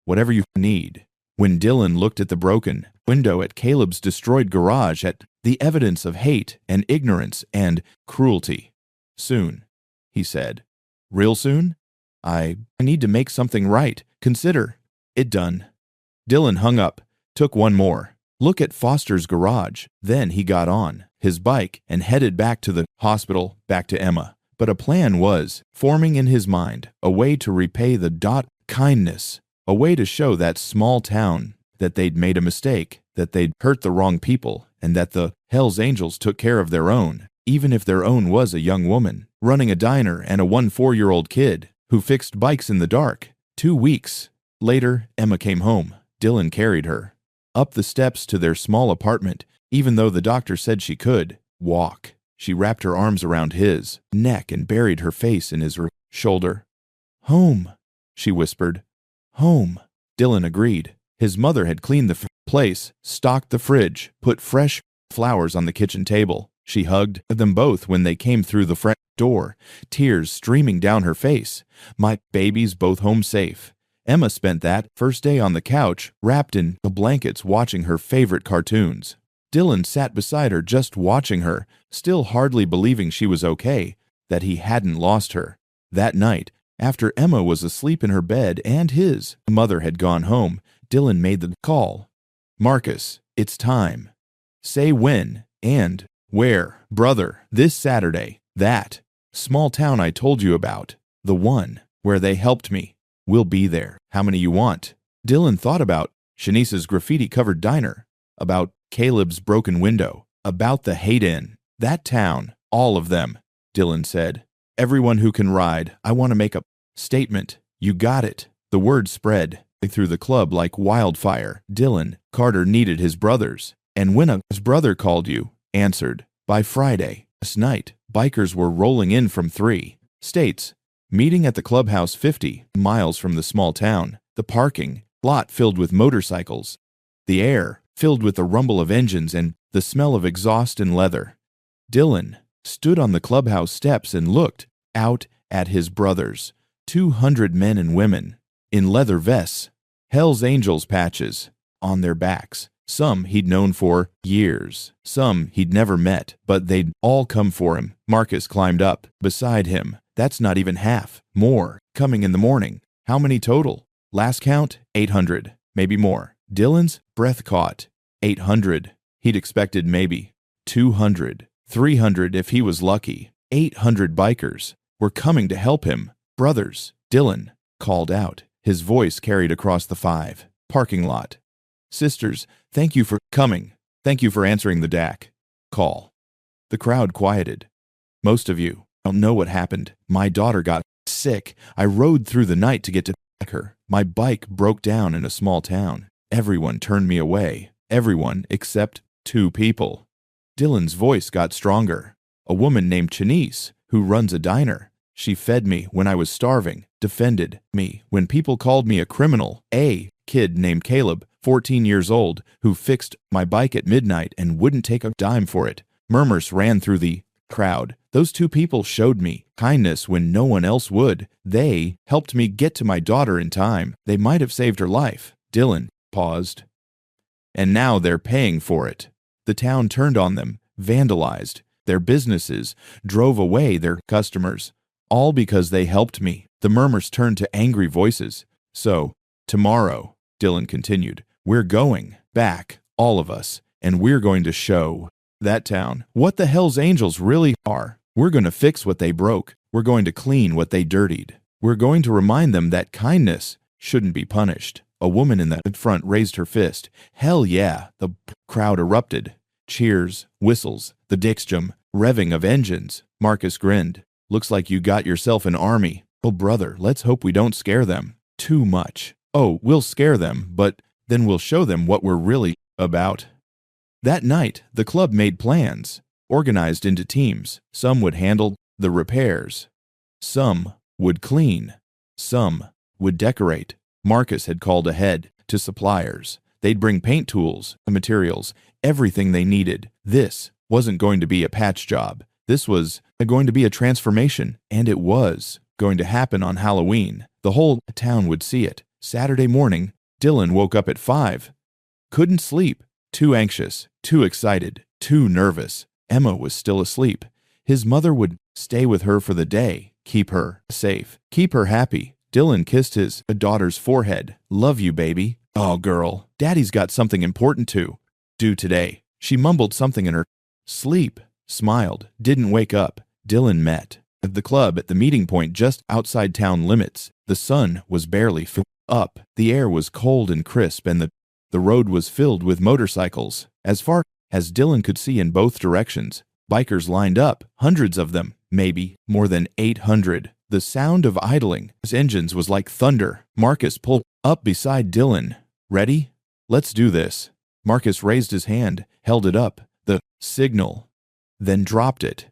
A: Whatever you need. When Dylan looked at the broken window, at Caleb's destroyed garage, at the evidence of hate and ignorance and cruelty. Soon, he said. Real soon? I need to make something right. Consider it done. Dylan hung up, took one more look at Foster's garage. Then he got on his bike and headed back to the hospital, back to Emma. But a plan was forming in his mind, a way to repay the kindness, a way to show that small town that they'd made a mistake, that they'd hurt the wrong people, and that the Hells Angels took care of their own, even if their own was a young woman running a diner and a 4-year-old kid who fixed bikes in the dark. 2 weeks later, Emma came home. Dylan carried her up the steps to their small apartment, even though the doctor said she could walk. She wrapped her arms around his neck and buried her face in his shoulder. Home, she whispered. Home. Dylan agreed. His mother had cleaned the place, stocked the fridge, put fresh flowers on the kitchen table. She hugged them both when they came through the front door, tears streaming down her face. My babies both home safe. Emma spent that first day on the couch, wrapped in blankets, watching her favorite cartoons. Dylan sat beside her, just watching her, still hardly believing she was okay, that he hadn't lost her. That night, after Emma was asleep in her bed and his mother had gone home, Dylan made the call. Marcus, it's time. Say when and where. Brother, this Saturday. That small town I told you about. The one where they helped me. We'll be there. How many you want? Dylan thought about Shanice's graffiti-covered diner, about Caleb's broken window, about the hate inn. That town. All of them, Dylan said. Everyone who can ride. I want to make a statement. You got it. The word spread through the club like wildfire. Dylan Carter needed his brothers. And when his brother called you, answered. By Friday, last night, bikers were rolling in from 3 states, meeting at the clubhouse 50 miles from the small town. The parking lot filled with motorcycles. The air filled with the rumble of engines and the smell of exhaust and leather. Dylan stood on the clubhouse steps and looked out at his brothers, 200 men and women, in leather vests, Hells Angels patches on their backs. Some he'd known for years, some he'd never met, but they'd all come for him. Marcus climbed up beside him. That's not even half. More coming in the morning. How many total? Last count, 800, maybe more. Dylan's breath caught. 800. He'd expected maybe 200, 300 if he was lucky. 800 bikers were coming to help him. Brothers, Dylan called out. His voice carried across the 5 parking lot. Sisters, thank you for coming. Thank you for answering the DAC call. The crowd quieted. Most of you don't know what happened. My daughter got sick. I rode through the night to get to her. My bike broke down in a small town. Everyone turned me away. Everyone except 2 people. Dylan's voice got stronger. A woman named Shanice, who runs a diner. She fed me when I was starving, defended me when people called me a criminal. A kid named Caleb, 14 years old, who fixed my bike at midnight and wouldn't take a dime for it. Murmurs ran through the crowd. Those 2 people showed me kindness when no one else would. They helped me get to my daughter in time. They might have saved her life. Dylan paused. And now they're paying for it. The town turned on them, vandalized their businesses, drove away their customers, all because they helped me. The murmurs turned to angry voices. So, Tomorrow, Dylan continued, we're going back, all of us, and we're going to show that town what the Hells Angels really are. We're going to fix what they broke. We're going to clean what they dirtied. We're going to remind them that kindness shouldn't be punished. A woman in the front raised her fist. Hell yeah, the crowd erupted. Cheers, whistles, the dixdom, revving of engines. Marcus grinned. Looks like you got yourself an army. Oh, brother, let's hope we don't scare them too much. Oh, we'll scare them, but then we'll show them what we're really about. That night, the club made plans, organized into teams. Some would handle the repairs. Some would clean. Some would decorate. Marcus had called ahead to suppliers. They'd bring paint tools, materials, everything they needed. This wasn't going to be a patch job. This was going to be a transformation, and it was going to happen on Halloween. The whole town would see it. Saturday morning, Dylan woke up at 5. Couldn't sleep. Too anxious, too excited, too nervous. Emma was still asleep. His mother would stay with her for the day, keep her safe, keep her happy. Dylan kissed his daughter's forehead. Love you, baby. Oh, girl, Daddy's got something important to do today. She mumbled something in her sleep, smiled, didn't wake up. Dylan met at the club at the meeting point just outside town limits. The sun was barely up. The air was cold and crisp, and the road was filled with motorcycles. As far as Dylan could see in both directions, bikers lined up, hundreds of them, maybe more than 800. The sound of idling engines was like thunder. Marcus pulled up beside Dylan. Ready? Let's do this. Marcus raised his hand, held it up, the signal, then dropped it.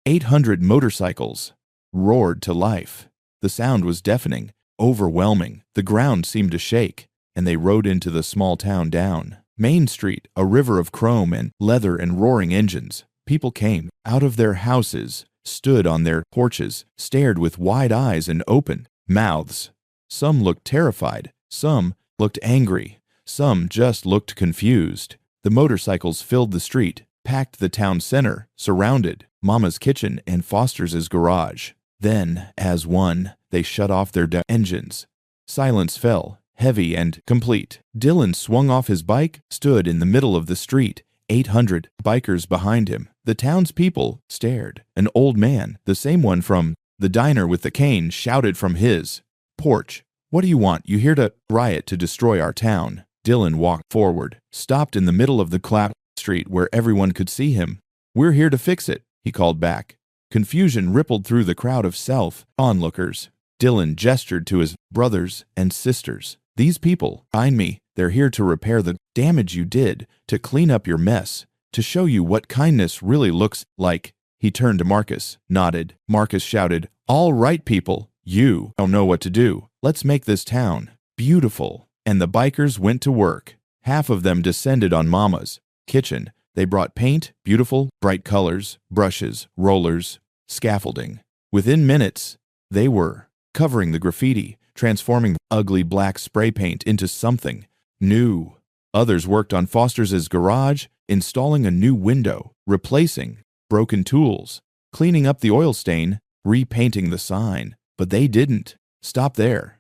A: 800 motorcycles roared to life. The sound was deafening, overwhelming. The ground seemed to shake, and they rode into the small town down Main Street, a river of chrome and leather and roaring engines. People came out of their houses, stood on their porches, stared with wide eyes and open mouths. Some looked terrified, some looked angry, some just looked confused. The motorcycles filled the street, packed the town center, surrounded Mama's kitchen and Foster's garage. Then, as one, they shut off their engines. Silence fell, heavy and complete. Dylan swung off his bike, stood in the middle of the street, 800 bikers behind him. The townspeople stared. An old man, the same one from the diner with the cane, shouted from his porch, "What do you want? You here to riot to destroy our town?" Dylan walked forward, stopped in the middle of the clap street where everyone could see him. "We're here to fix it," he called back. Confusion rippled through the crowd of onlookers. Dylan gestured to his brothers and sisters. "These people, behind me, they're here to repair the damage you did, to clean up your mess, to show you what kindness really looks like." He turned to Marcus, nodded. Marcus shouted, "All right, people, you don't know what to do. Let's make this town beautiful." And the bikers went to work. Half of them descended on Mama's kitchen. They brought paint, beautiful, bright colors, brushes, rollers, scaffolding. Within minutes, they were covering the graffiti, transforming ugly black spray paint into something new. Others worked on Foster's garage, installing a new window, replacing broken tools, cleaning up the oil stain, repainting the sign. But they didn't stop there.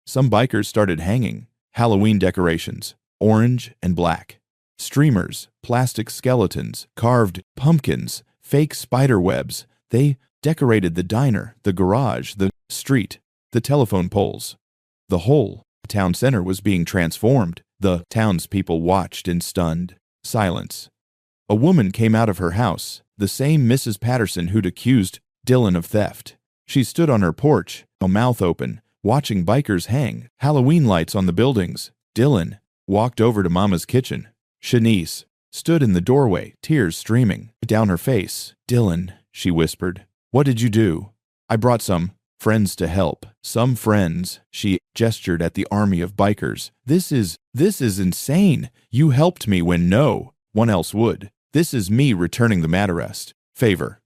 A: Some bikers started hanging Halloween decorations, orange and black, streamers, plastic skeletons, carved pumpkins, fake spider webs. They decorated the diner, the garage, the street, the telephone poles. The whole town center was being transformed. The townspeople watched in stunned silence. A woman came out of her house, the same Mrs. Patterson who'd accused Dylan of theft. She stood on her porch, a mouth open, watching bikers hang Halloween lights on the buildings. Dylan walked over to Mama's kitchen. Shanice stood in the doorway, tears streaming down her face. "Dylan," she whispered, "what did you do?" "I brought some friends to help." "Some friends," she gestured at the army of bikers. This is insane. You helped me when no one else would. This is me returning the Madarest favor."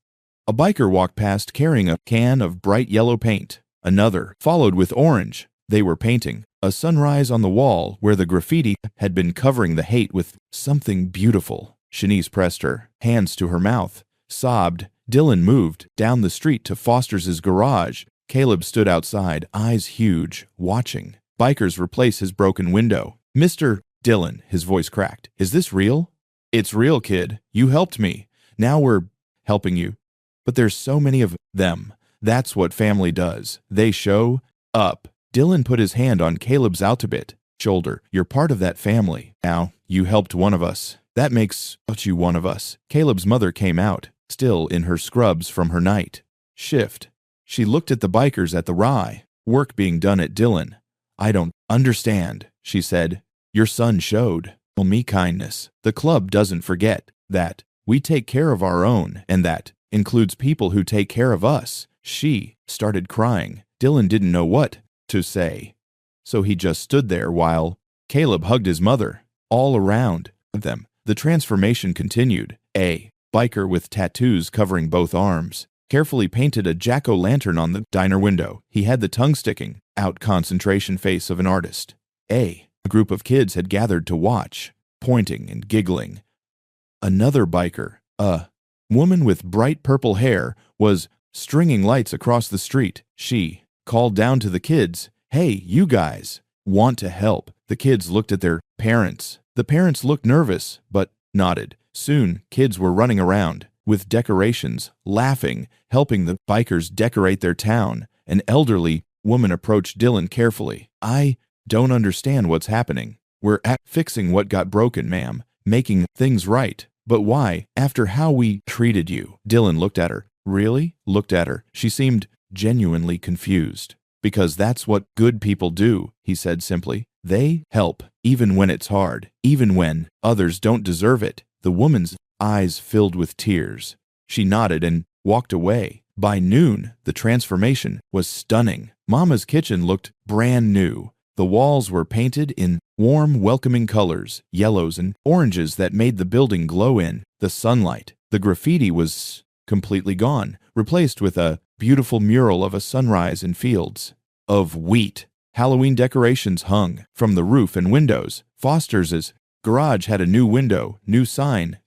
A: A biker walked past carrying a can of bright yellow paint. Another followed with orange. They were painting a sunrise on the wall where the graffiti had been covering the hate with something beautiful. Shanice pressed her hands to her mouth, sobbed. Dylan moved down the street to Foster's garage. Caleb stood outside, eyes huge, watching. bikers replace his broken window. Mr. Dillon, his voice cracked. Is this real? It's real, kid. You helped me. Now we're helping you. But there's so many of them. That's what family does. They show up. Dillon put his hand on Caleb's Altabit shoulder. You're part of that family. Now, you helped one of us. That makes you one of us. Caleb's mother came out, still in her scrubs from her night shift. She looked at the bikers at the rye, work being done at Dillon. I don't understand, she said. Your son showed me kindness. The club doesn't forget that. We take care of our own, and that includes people who take care of us. She started crying. Dillon didn't know what to say, so he just stood there while Caleb hugged his mother. All around them, the transformation continued. A biker with tattoos covering both arms carefully painted a jack-o'-lantern on the diner window. He had the tongue sticking out concentration face of an artist. A group of kids had gathered to watch, pointing and giggling. Another biker, a woman with bright purple hair, was stringing lights across the street. She called down to the kids, "Hey, you guys, want to help?" The kids looked at their parents. The parents looked nervous, but nodded. Soon, kids were running around with decorations, laughing, helping the bikers decorate their town. An elderly woman approached Dillon carefully. I don't understand what's happening. We're fixing what got broken, ma'am, making things right. But why, after how we treated you? Dillon looked at her. Really? Looked at her. She seemed genuinely confused. Because that's what good people do, he said simply. They help, even when it's hard, even when others don't deserve it. The woman's eyes filled with tears. She nodded and walked away. By noon, the transformation was stunning. Mama's kitchen looked brand new. The walls were painted in warm, welcoming colors, yellows and oranges that made the building glow in the sunlight. The graffiti was completely gone, replaced with a beautiful mural of a sunrise in fields of wheat. Halloween decorations hung from the roof and windows. Foster's garage had a new window, new sign,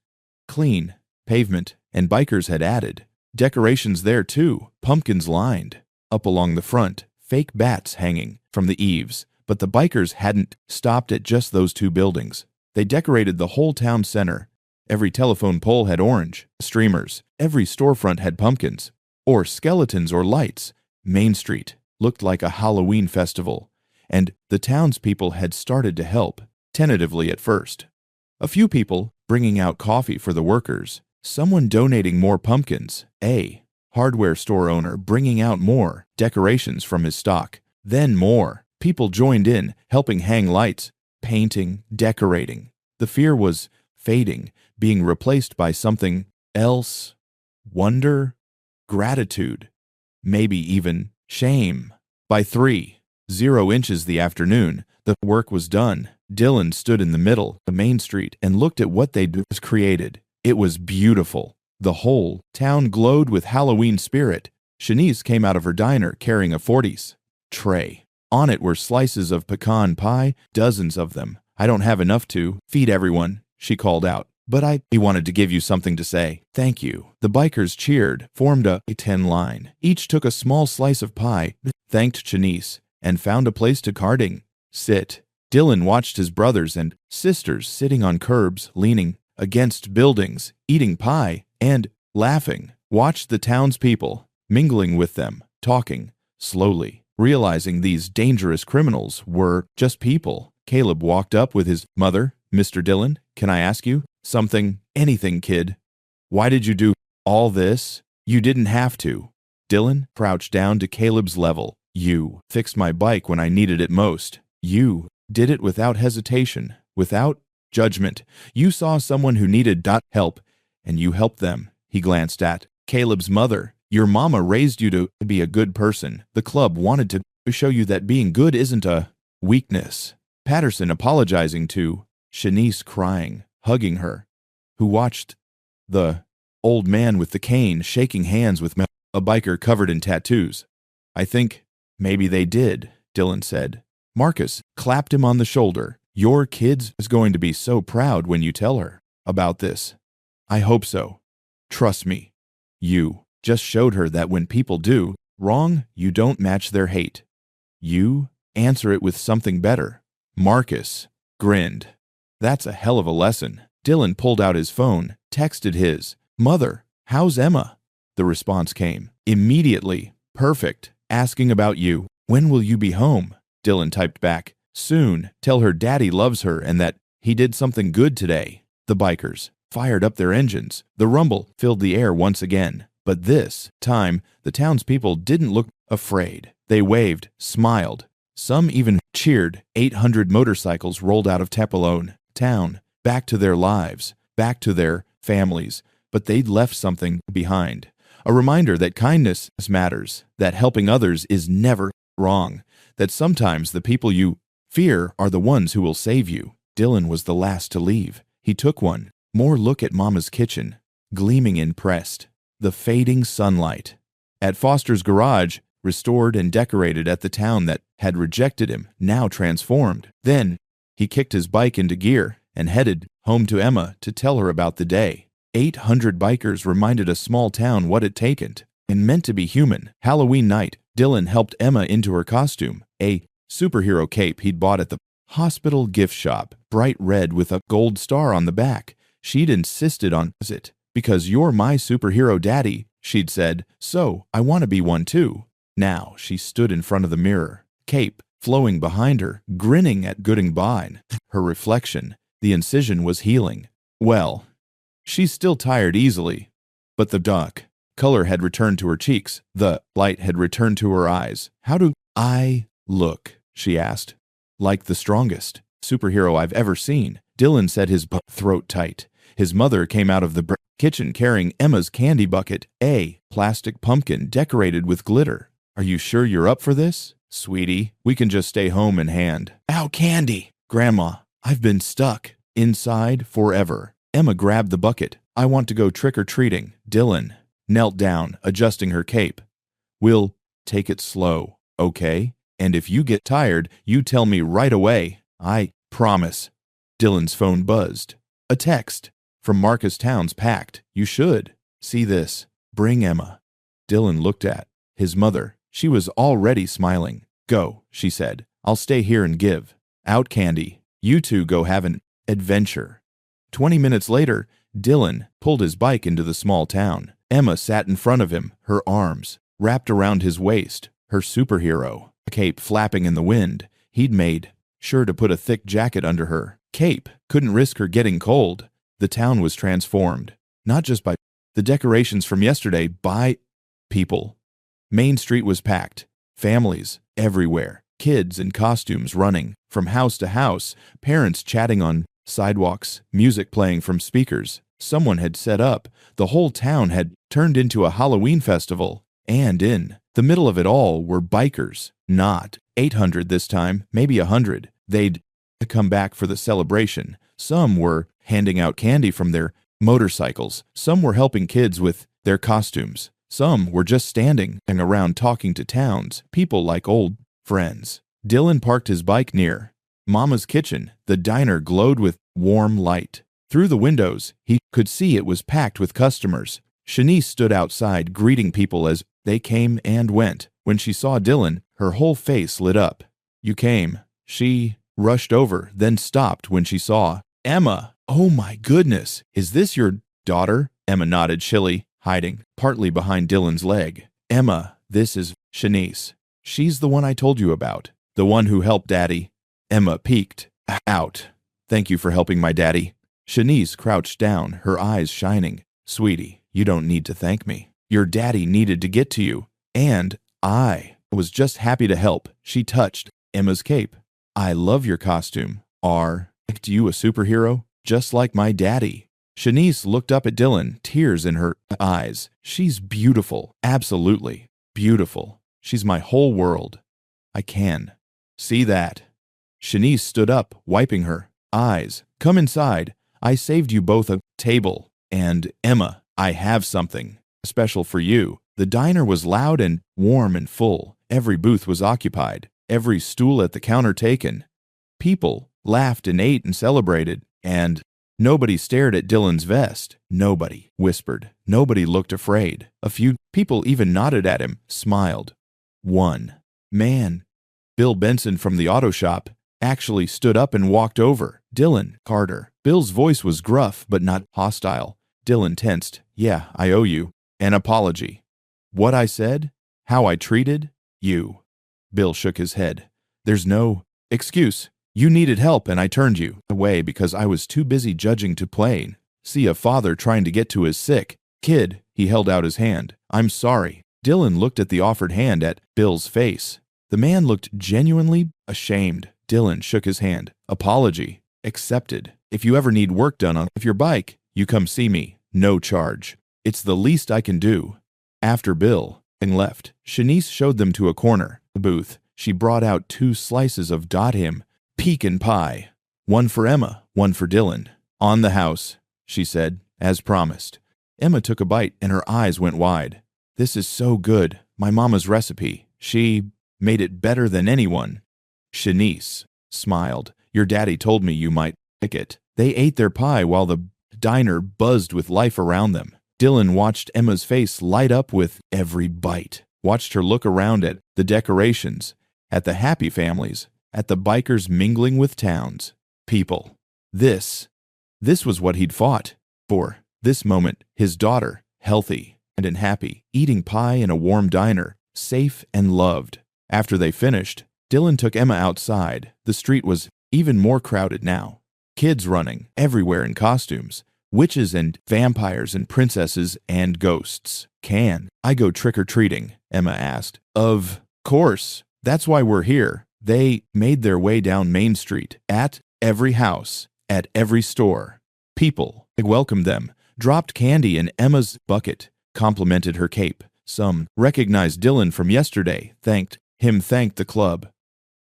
A: clean pavement, and bikers had added decorations there too. Pumpkins lined up along the front, fake bats hanging from the eaves. But the bikers hadn't stopped at just those two buildings. They decorated the whole town center. Every telephone pole had orange streamers. Every storefront had pumpkins, or skeletons or lights. Main Street looked like a Halloween festival, and the townspeople had started to help, tentatively at first. A few people bringing out coffee for the workers, someone donating more pumpkins, a hardware store owner bringing out more decorations from his stock, then more. People joined in, helping hang lights, painting, decorating. The fear was fading, being replaced by something else. Wonder, gratitude, maybe even shame. By 3:00 inches the afternoon, the work was done. Dillon stood in the middle of Main Street and looked at what they'd created. It was beautiful. The whole town glowed with Halloween spirit. Shanice came out of her diner carrying a 40s tray. On it were slices of pecan pie, dozens of them. I don't have enough to feed everyone, she called out. But he wanted to give you something to say. Thank you. The bikers cheered, formed a 10 line. Each took a small slice of pie, thanked Shanice, and found a place to carting. Sit. Dillon watched his brothers and sisters sitting on curbs, leaning against buildings, eating pie, and laughing. Watched the townspeople, mingling with them, talking, slowly. Realizing these dangerous criminals were just people, Caleb walked up with his mother. Mr. Dillon, can I ask you something? Anything, kid. Why did you do all this? You didn't have to. Dillon crouched down to Caleb's level. You fixed my bike when I needed it most. You did it without hesitation, without judgment. You saw someone who needed help, and you helped them. He glanced at Caleb's mother. Your mama raised you to be a good person. The club wanted to show you that being good isn't a weakness. Patterson apologizing to Shanice, crying, hugging her, who watched the old man with the cane shaking hands with a biker covered in tattoos. I think maybe they did, Dillon said. Marcus clapped him on the shoulder. Your kid is going to be so proud when you tell her about this. I hope so. Trust me. You just showed her that when people do wrong, you don't match their hate. You answer it with something better. Marcus grinned. That's a hell of a lesson. Dylan pulled out his phone, texted his mother, "How's Emma?" The response came immediately. "Perfect. Asking about you. When will you be home?" Dylan typed back, "Soon. Tell her daddy loves her and that he did something good today." The bikers fired up their engines. The rumble filled the air once again. But this time, the townspeople didn't look afraid. They waved, smiled. Some even cheered. 800 motorcycles rolled out of Tepalone town, back to their lives, back to their families. But they'd left something behind. A reminder that kindness matters, that helping others is never wrong, that sometimes the people you fear are the ones who will save you. Dylan was the last to leave. He took one more look at Mama's kitchen, gleaming impressed. The fading sunlight. At Foster's garage, restored and decorated at the town that had rejected him, now transformed. Then he kicked his bike into gear and headed home to Emma to tell her about the day. 800 bikers reminded a small town what it taken and meant to be human. Halloween night, Dylan helped Emma into her costume, a superhero cape he'd bought at the hospital gift shop, bright red with a gold star on the back. She'd insisted on it. "Because you're my superhero daddy," she'd said, "so I want to be one too." Now she stood in front of the mirror, cape flowing behind her, grinning at goodbye. Her reflection, the incision was healing. Well, she's still tired easily, but the dark color had returned to her cheeks. The light had returned to her eyes. "How do I look?" she asked. "Like the strongest superhero I've ever seen." Dylan said, his throat tight. His mother came out of the kitchen carrying Emma's candy bucket, a plastic pumpkin decorated with glitter. "Are you sure you're up for this, sweetie? We can just stay home and hand out candy." "Grandma, I've been stuck inside forever." Emma grabbed the bucket. "I want to go trick-or-treating." Dylan knelt down, adjusting her cape. "We'll take it slow, okay? And if you get tired, you tell me right away. I promise." Dylan's phone buzzed. A text from Marcus Towns packed. "You should see this. Bring Emma." Dylan looked at his mother. She was already smiling. "Go," she said. "I'll stay here and give out candy. You two go have an adventure." 20 minutes later, Dylan pulled his bike into the small town. Emma sat in front of him, her arms wrapped around his waist, her superhero cape flapping in the wind. He'd made sure to put a thick jacket under her cape. Couldn't risk her getting cold. The town was transformed, not just by the decorations from yesterday, by people. Main Street was packed. Families everywhere. Kids in costumes running from house to house. Parents chatting on sidewalks. Music playing from speakers someone had set up. The whole town had turned into a Halloween festival. And in the middle of it all were bikers. Not 800 this time, maybe 100. They'd come back for the celebration. Some were handing out candy from their motorcycles. Some were helping kids with their costumes. Some were just standing around talking to towns, people like old friends. Dylan parked his bike near Mama's kitchen. The diner glowed with warm light. Through the windows, he could see it was packed with customers. Shanice stood outside, greeting people as they came and went. When she saw Dylan, her whole face lit up. "You came." She rushed over, then stopped when she saw Emma. "Oh my goodness, is this your daughter?" Emma nodded, chilly, hiding partly behind Dylan's leg. "Emma, this is Shanice. She's the one I told you about. The one who helped Daddy." Emma peeked out. "Thank you for helping my daddy." Shanice crouched down, her eyes shining. "Sweetie, you don't need to thank me. Your daddy needed to get to you, and I was just happy to help." She touched Emma's cape. "I love your costume. Are you a superhero? Just like my daddy." Shanice looked up at Dylan, tears in her eyes. "She's beautiful. Absolutely beautiful. She's my whole world. I can see that." Shanice stood up, wiping her eyes. "Come inside. I saved you both a table. And Emma, I have something special for you." The diner was loud and warm and full. Every booth was occupied, every stool at the counter taken. People laughed and ate and celebrated, and nobody stared at Dylan's vest. Nobody whispered. Nobody looked afraid. A few people even nodded at him, smiled. One man Bill Benson from the auto shop actually stood up and walked over. Dylan, Carter. Bill's voice was gruff but not hostile. Dylan tensed. Yeah, I owe you an apology. What I said? How I treated you? Bill shook his head. There's no excuse. You needed help and I turned you away because I was too busy judging to play. See a father trying to get to his sick kid. He held out his hand. I'm sorry. Dylan looked at the offered hand at Bill's face. The man looked genuinely ashamed. Dylan shook his hand. Apology. Accepted. If you ever need work done on your bike, you come see me. No charge. It's the least I can do. After Bill and left, Shanice showed them to a corner booth. She brought out 2 slices of him pecan pie. One for Emma, one for Dylan. On the house, she said, as promised. Emma took a bite and her eyes went wide. This is so good. My mama's recipe. She made it better than anyone. Shanice smiled. Your daddy told me you might like it. They ate their pie while the diner buzzed with life around them. Dylan watched Emma's face light up with every bite, watched her look around at the decorations, at the happy families, at the bikers mingling with towns. People. This was what he'd fought for. This moment, his daughter, healthy and happy, eating pie in a warm diner, safe and loved. After they finished, Dylan took Emma outside. The street was even more crowded now. Kids running everywhere in costumes. Witches and vampires and princesses and ghosts. Can I go trick-or-treating? Emma asked. Of course. That's why we're here. They made their way down Main Street, at every house, at every store. People welcomed them, dropped candy in Emma's bucket, complimented her cape. Some recognized Dylan from yesterday, thanked the club.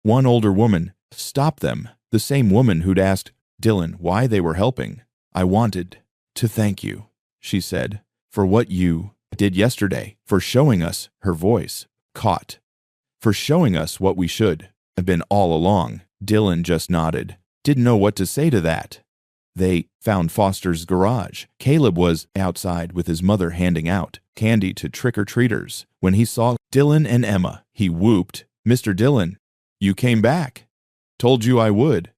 A: One older woman stopped them, the same woman who'd asked Dylan why they were helping. I wanted to thank you, she said, for what you did yesterday, for showing us, her voice caught, for showing us what we should have been all along. Dylan just nodded, didn't know what to say to that. They found Foster's garage. Caleb was outside with his mother handing out candy to trick-or-treaters. When he saw Dylan and Emma, he whooped, Mr. Dylan, you came back. Told you I would.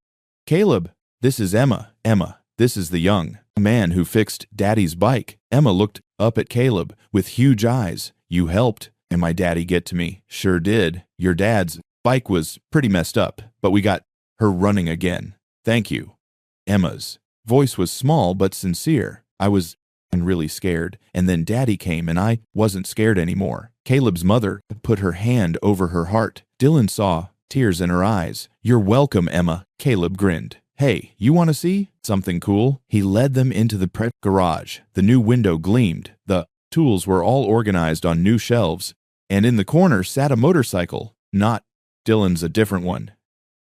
A: Caleb, this is Emma. Emma, this is the young man who fixed Daddy's bike. Emma looked up at Caleb with huge eyes. You helped, and my daddy get to me. Sure did. Your dad's bike was pretty messed up, but we got her running again. Thank you. Emma's voice was small but sincere. I was really scared, and then Daddy came and I wasn't scared anymore. Caleb's mother put her hand over her heart. Dylan saw tears in her eyes. You're welcome, Emma. Caleb grinned. Hey, you want to see something cool? He led them into the garage. The new window gleamed. The tools were all organized on new shelves, and in the corner sat a motorcycle. Not Dylan's, a different one.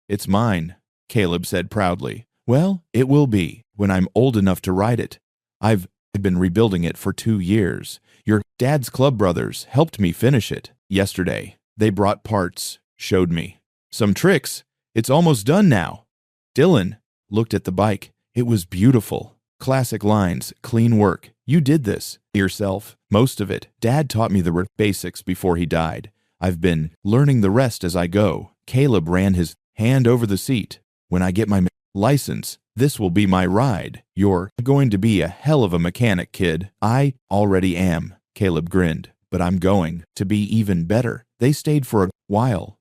A: It's mine, Caleb said proudly. Well, it will be when I'm old enough to ride it. I've been rebuilding it for 2 years. Your dad's club brothers helped me finish it yesterday. They brought parts, showed me some tricks. It's almost done now. Dylan looked at the bike. It was beautiful. Classic lines, clean work. You did this yourself, most of it. Dad taught me the basics before he died. I've been learning the rest as I go. Caleb ran his hand over the seat. When I get my license, this will be my ride. You're going to be a hell of a mechanic, kid. I already am, Caleb grinned, but I'm going to be even better. They stayed for a while.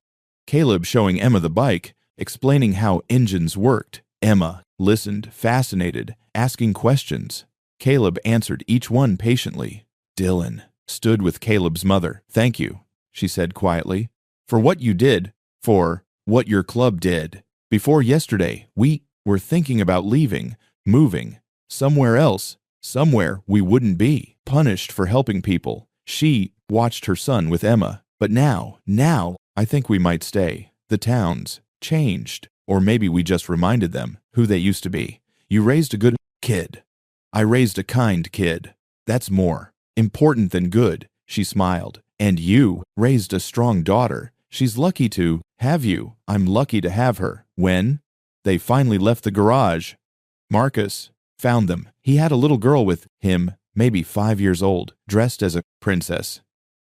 A: Caleb showing Emma the bike, explaining how engines worked. Emma listened, fascinated, asking questions. Caleb answered each one patiently. Dylan stood with Caleb's mother. Thank you, she said quietly, for what you did, for what your club did. Before yesterday, we were thinking about leaving, moving, somewhere else, somewhere we wouldn't be punished for helping people. She watched her son with Emma. But now, I think we might stay. The town's changed. Or maybe we just reminded them who they used to be. You raised a good kid. I raised a kind kid. That's more important than good, she smiled. And you raised a strong daughter. She's lucky to have you. I'm lucky to have her. When they finally left the garage, Marcus found them. He had a little girl with him, maybe 5 years old, dressed as a princess.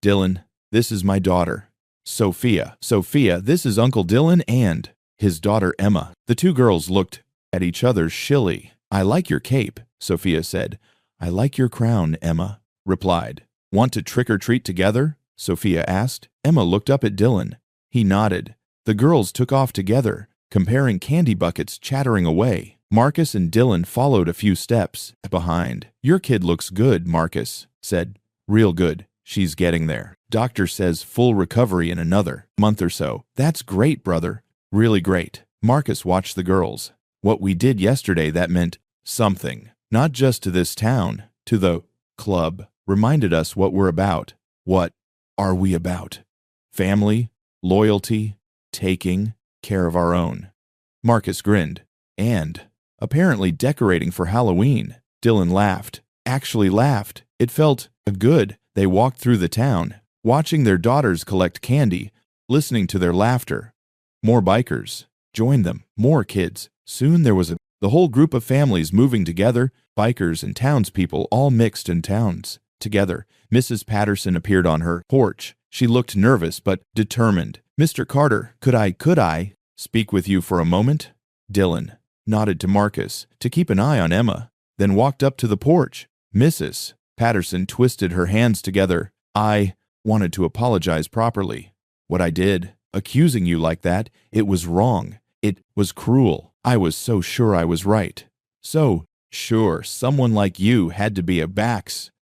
A: Dylan, this is my daughter, Sophia, Sophia, this is Uncle Dylan and his daughter Emma. The two girls looked at each other shilly. I like your cape, Sophia said. I like your crown, Emma replied. Want to trick or treat together? Sophia asked. Emma looked up at Dylan. He nodded. The girls took off together, comparing candy buckets, chattering away. Marcus and Dylan followed a few steps behind. Your kid looks good, Marcus said. Real good. She's getting there. Doctor says full recovery in another month or so. That's great, brother. Really great. Marcus watched the girls. What we did yesterday, that meant something. Not just to this town, to the club. Reminded us what we're about. What are we about? Family, loyalty, taking care of our own. Marcus grinned. And apparently decorating for Halloween. Dylan laughed. Actually laughed. It felt good. They walked through the town, watching their daughters collect candy, listening to their laughter. More bikers joined them, more kids. Soon there was the whole group of families moving together, bikers and townspeople all mixed in towns together. Mrs. Patterson appeared on her porch. She looked nervous but determined. Mr. Carter, could I speak with you for a moment? Dylan nodded to Marcus to keep an eye on Emma, then walked up to the porch. Mrs. Patterson twisted her hands together. I wanted to apologize properly. What I did, accusing you like that, it was wrong. It was cruel. I was so sure I was right. So sure someone like you had to be a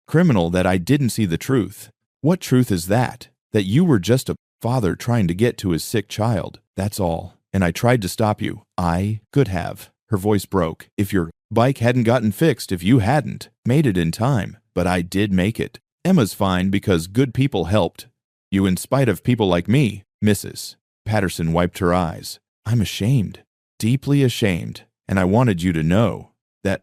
A: criminal that I didn't see the truth. What truth is that? That you were just a father trying to get to his sick child. That's all. And I tried to stop you. I could have. Her voice broke. If your bike hadn't gotten fixed, if you hadn't made it in time. But I did make it. Emma's fine because good people helped you in spite of people like me. Mrs. Patterson wiped her eyes. I'm ashamed, deeply ashamed, and I wanted you to know that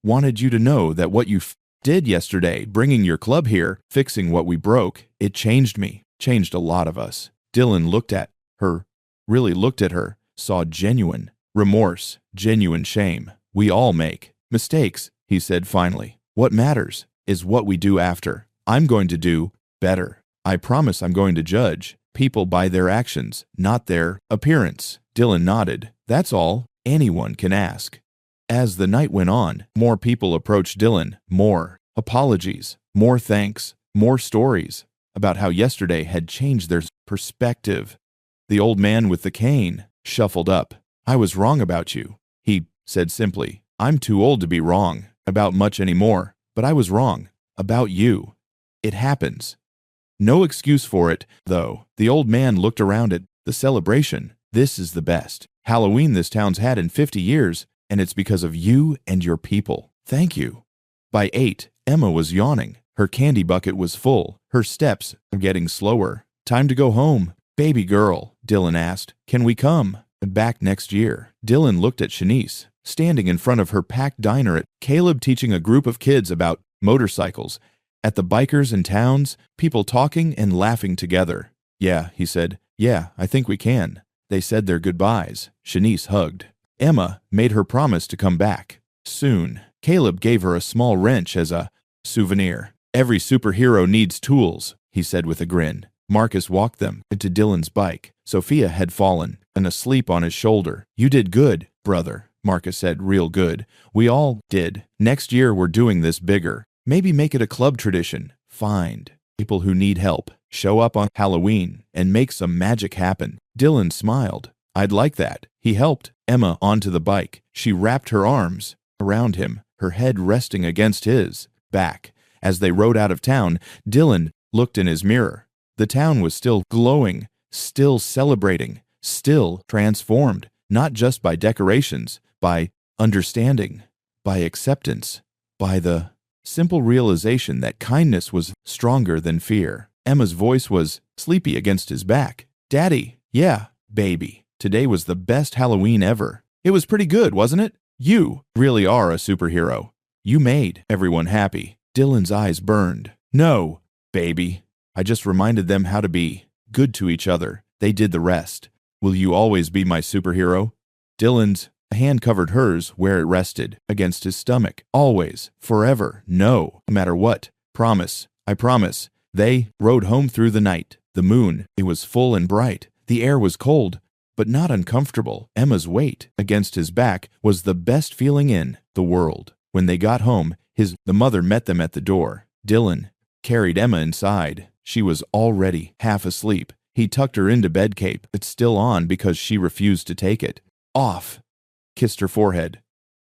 A: what you did yesterday, bringing your club here, fixing what we broke, it changed me, changed a lot of us. Dylan looked at her, really looked at her, saw genuine remorse, genuine shame. We all make mistakes, he said finally. What matters is what we do after. I'm going to do better. I promise I'm going to judge people by their actions, not their appearance. Dylan nodded. That's all anyone can ask. As the night went on, more people approached Dylan, more apologies, more thanks, more stories about how yesterday had changed their perspective. The old man with the cane shuffled up. I was wrong about you, he said simply. I'm too old to be wrong about much anymore, but I was wrong about you. It happens. No excuse for it, though. The old man looked around at the celebration. This is the best Halloween this town's had in 50 years, and it's because of you and your people. Thank you. By 8, Emma was yawning. Her candy bucket was full. Her steps were getting slower. Time to go home. Baby girl, Dylan asked, can we come back next year? Dylan looked at Shanice, standing in front of her packed diner at Caleb teaching a group of kids about motorcycles. At the bikers in towns, people talking and laughing together. Yeah, he said. Yeah, I think we can. They said their goodbyes. Shanice hugged. Emma made her promise to come back soon. Caleb gave her a small wrench as a souvenir. Every superhero needs tools, he said with a grin. Marcus walked them to Dylan's bike. Sophia had fallen and asleep on his shoulder. You did good, brother, Marcus said, real good. We all did. Next year we're doing this bigger. Maybe make it a club tradition. Find people who need help. Show up on Halloween and make some magic happen. Dylan smiled. I'd like that. He helped Emma onto the bike. She wrapped her arms around him, her head resting against his back. As they rode out of town, Dylan looked in his mirror. The town was still glowing, still celebrating, still transformed, not just by decorations, by understanding, by acceptance, by the simple realization that kindness was stronger than fear. Emma's voice was sleepy against his back. Daddy, yeah, baby, today was the best Halloween ever. It was pretty good, wasn't it? You really are a superhero. You made everyone happy. Dylan's eyes burned. No, baby. I just reminded them how to be good to each other. They did the rest. Will you always be my superhero? Dylan's hand covered hers where it rested, against his stomach. Always. Forever. No matter what. Promise. I promise. They rode home through the night, The moon, it was full and bright. The air was cold, but not uncomfortable. Emma's weight against his back was the best feeling in the world. When they got home, the mother met them at the door. Dylan carried Emma inside. She was already half asleep. He tucked her into bed cape. It's still on because she refused to take it off. Kissed her forehead.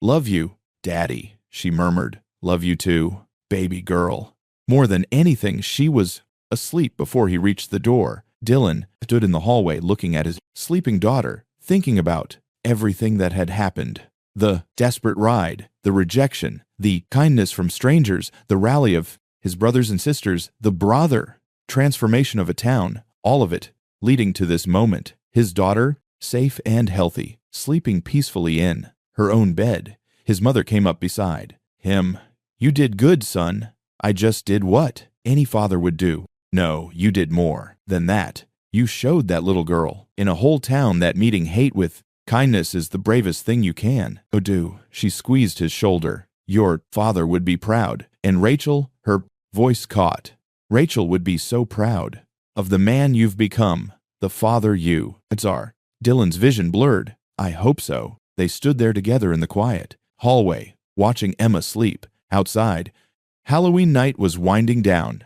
A: "Love you, Daddy," she murmured. "Love you too, baby girl." More than anything, she was asleep before he reached the door. Dylan stood in the hallway looking at his sleeping daughter, thinking about everything that had happened. The desperate ride, the rejection, the kindness from strangers, the rally of his brothers and sisters, the brother transformation of a town, all of it leading to this moment. His daughter, safe and healthy, sleeping peacefully in her own bed. His mother came up beside him. "You did good, son." "I just did what any father would do." "No, you did more than that. You showed that little girl in a whole town that meeting hate with kindness is the bravest thing you can do." She squeezed his shoulder. "Your father would be proud." And Rachel, her voice caught. "Rachel would be so proud of the man you've become, the father you are." Dylan's vision blurred. "I hope so." They stood there together in the quiet hallway, watching Emma sleep. Outside, Halloween night was winding down.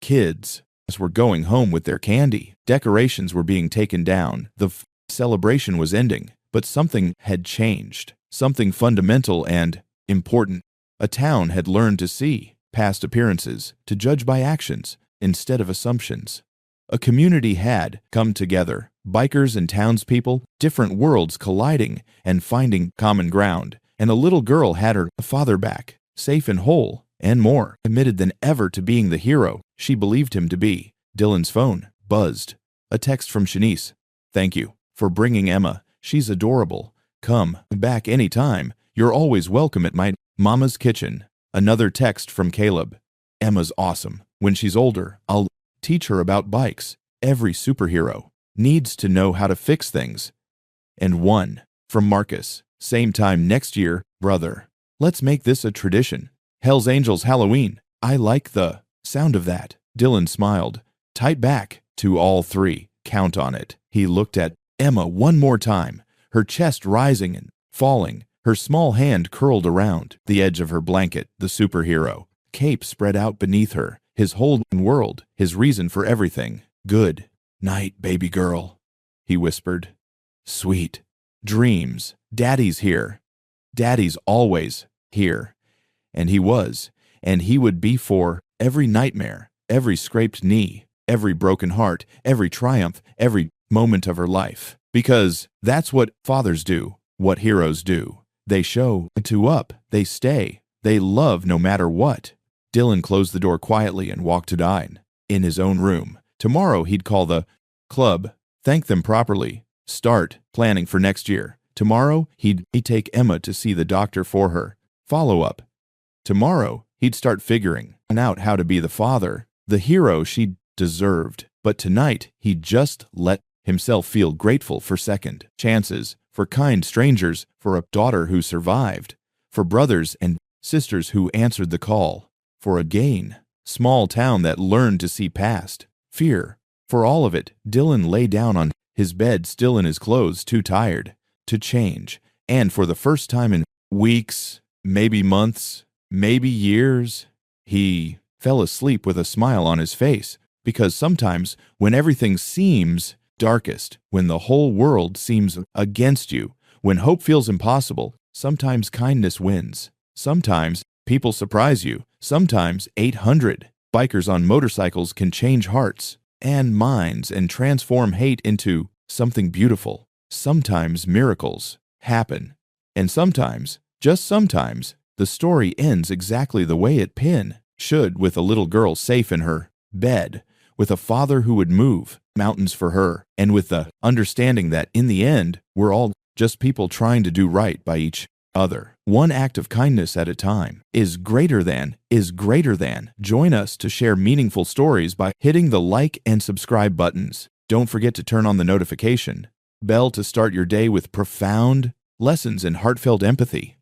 A: Kids were going home with their candy. Decorations were being taken down. The celebration was ending, but something had changed. Something fundamental and important. A town had learned to see past appearances, to judge by actions instead of assumptions. A community had come together, bikers and townspeople, different worlds colliding and finding common ground. And a little girl had her father back, safe and whole, and more committed than ever to being the hero she believed him to be. Dylan's phone buzzed. A text from Shanice. "Thank you for bringing Emma. She's adorable. Come back anytime. You're always welcome at my mama's kitchen." Another text from Caleb. "Emma's awesome. When she's older, I'll teach her about bikes. Every superhero needs to know how to fix things." And one from Marcus. "Same time next year, brother. Let's make this a tradition. Hell's Angels Halloween. I like the sound of that." Dylan smiled. "Tight back to all three. Count on it." He looked at Emma one more time, her chest rising and falling, her small hand curled around the edge of her blanket, the superhero cape spread out beneath her, his whole world, his reason for everything. "Good night, baby girl," he whispered. "Sweet dreams. Daddy's here. Daddy's always here." And he was, and he would be for every nightmare, every scraped knee, every broken heart, every triumph, every moment of her life. Because that's what fathers do, what heroes do. They show up, they stay, they love no matter what. Dylan closed the door quietly and walked to dine in his own room. Tomorrow he'd call the club, thank them properly, start planning for next year. Tomorrow he'd take Emma to see the doctor for her. Follow up. Tomorrow he'd start figuring out how to be the father, the hero she deserved. But tonight he'd just let himself feel grateful for second chances, for kind strangers, for a daughter who survived, for brothers and sisters who answered the call, for a small town that learned to see past fear. For all of it, Dylan lay down on his bed, still in his clothes, too tired to change. And for the first time in weeks, maybe months, maybe years, he fell asleep with a smile on his face. Because sometimes when everything seems darkest, when the whole world seems against you, when hope feels impossible, sometimes kindness wins. Sometimes people surprise you. Sometimes 800 bikers on motorcycles can change hearts and minds and transform hate into something beautiful. Sometimes miracles happen. And sometimes, just sometimes, the story ends exactly the way it should, with a little girl safe in her bed, with a father who would move mountains for her, and with the understanding that in the end, we're all just people trying to do right by each other. One act of kindness at a time is greater than. Join us to share meaningful stories by hitting the like and subscribe buttons. Don't forget to turn on the notification bell to start your day with profound lessons in heartfelt empathy.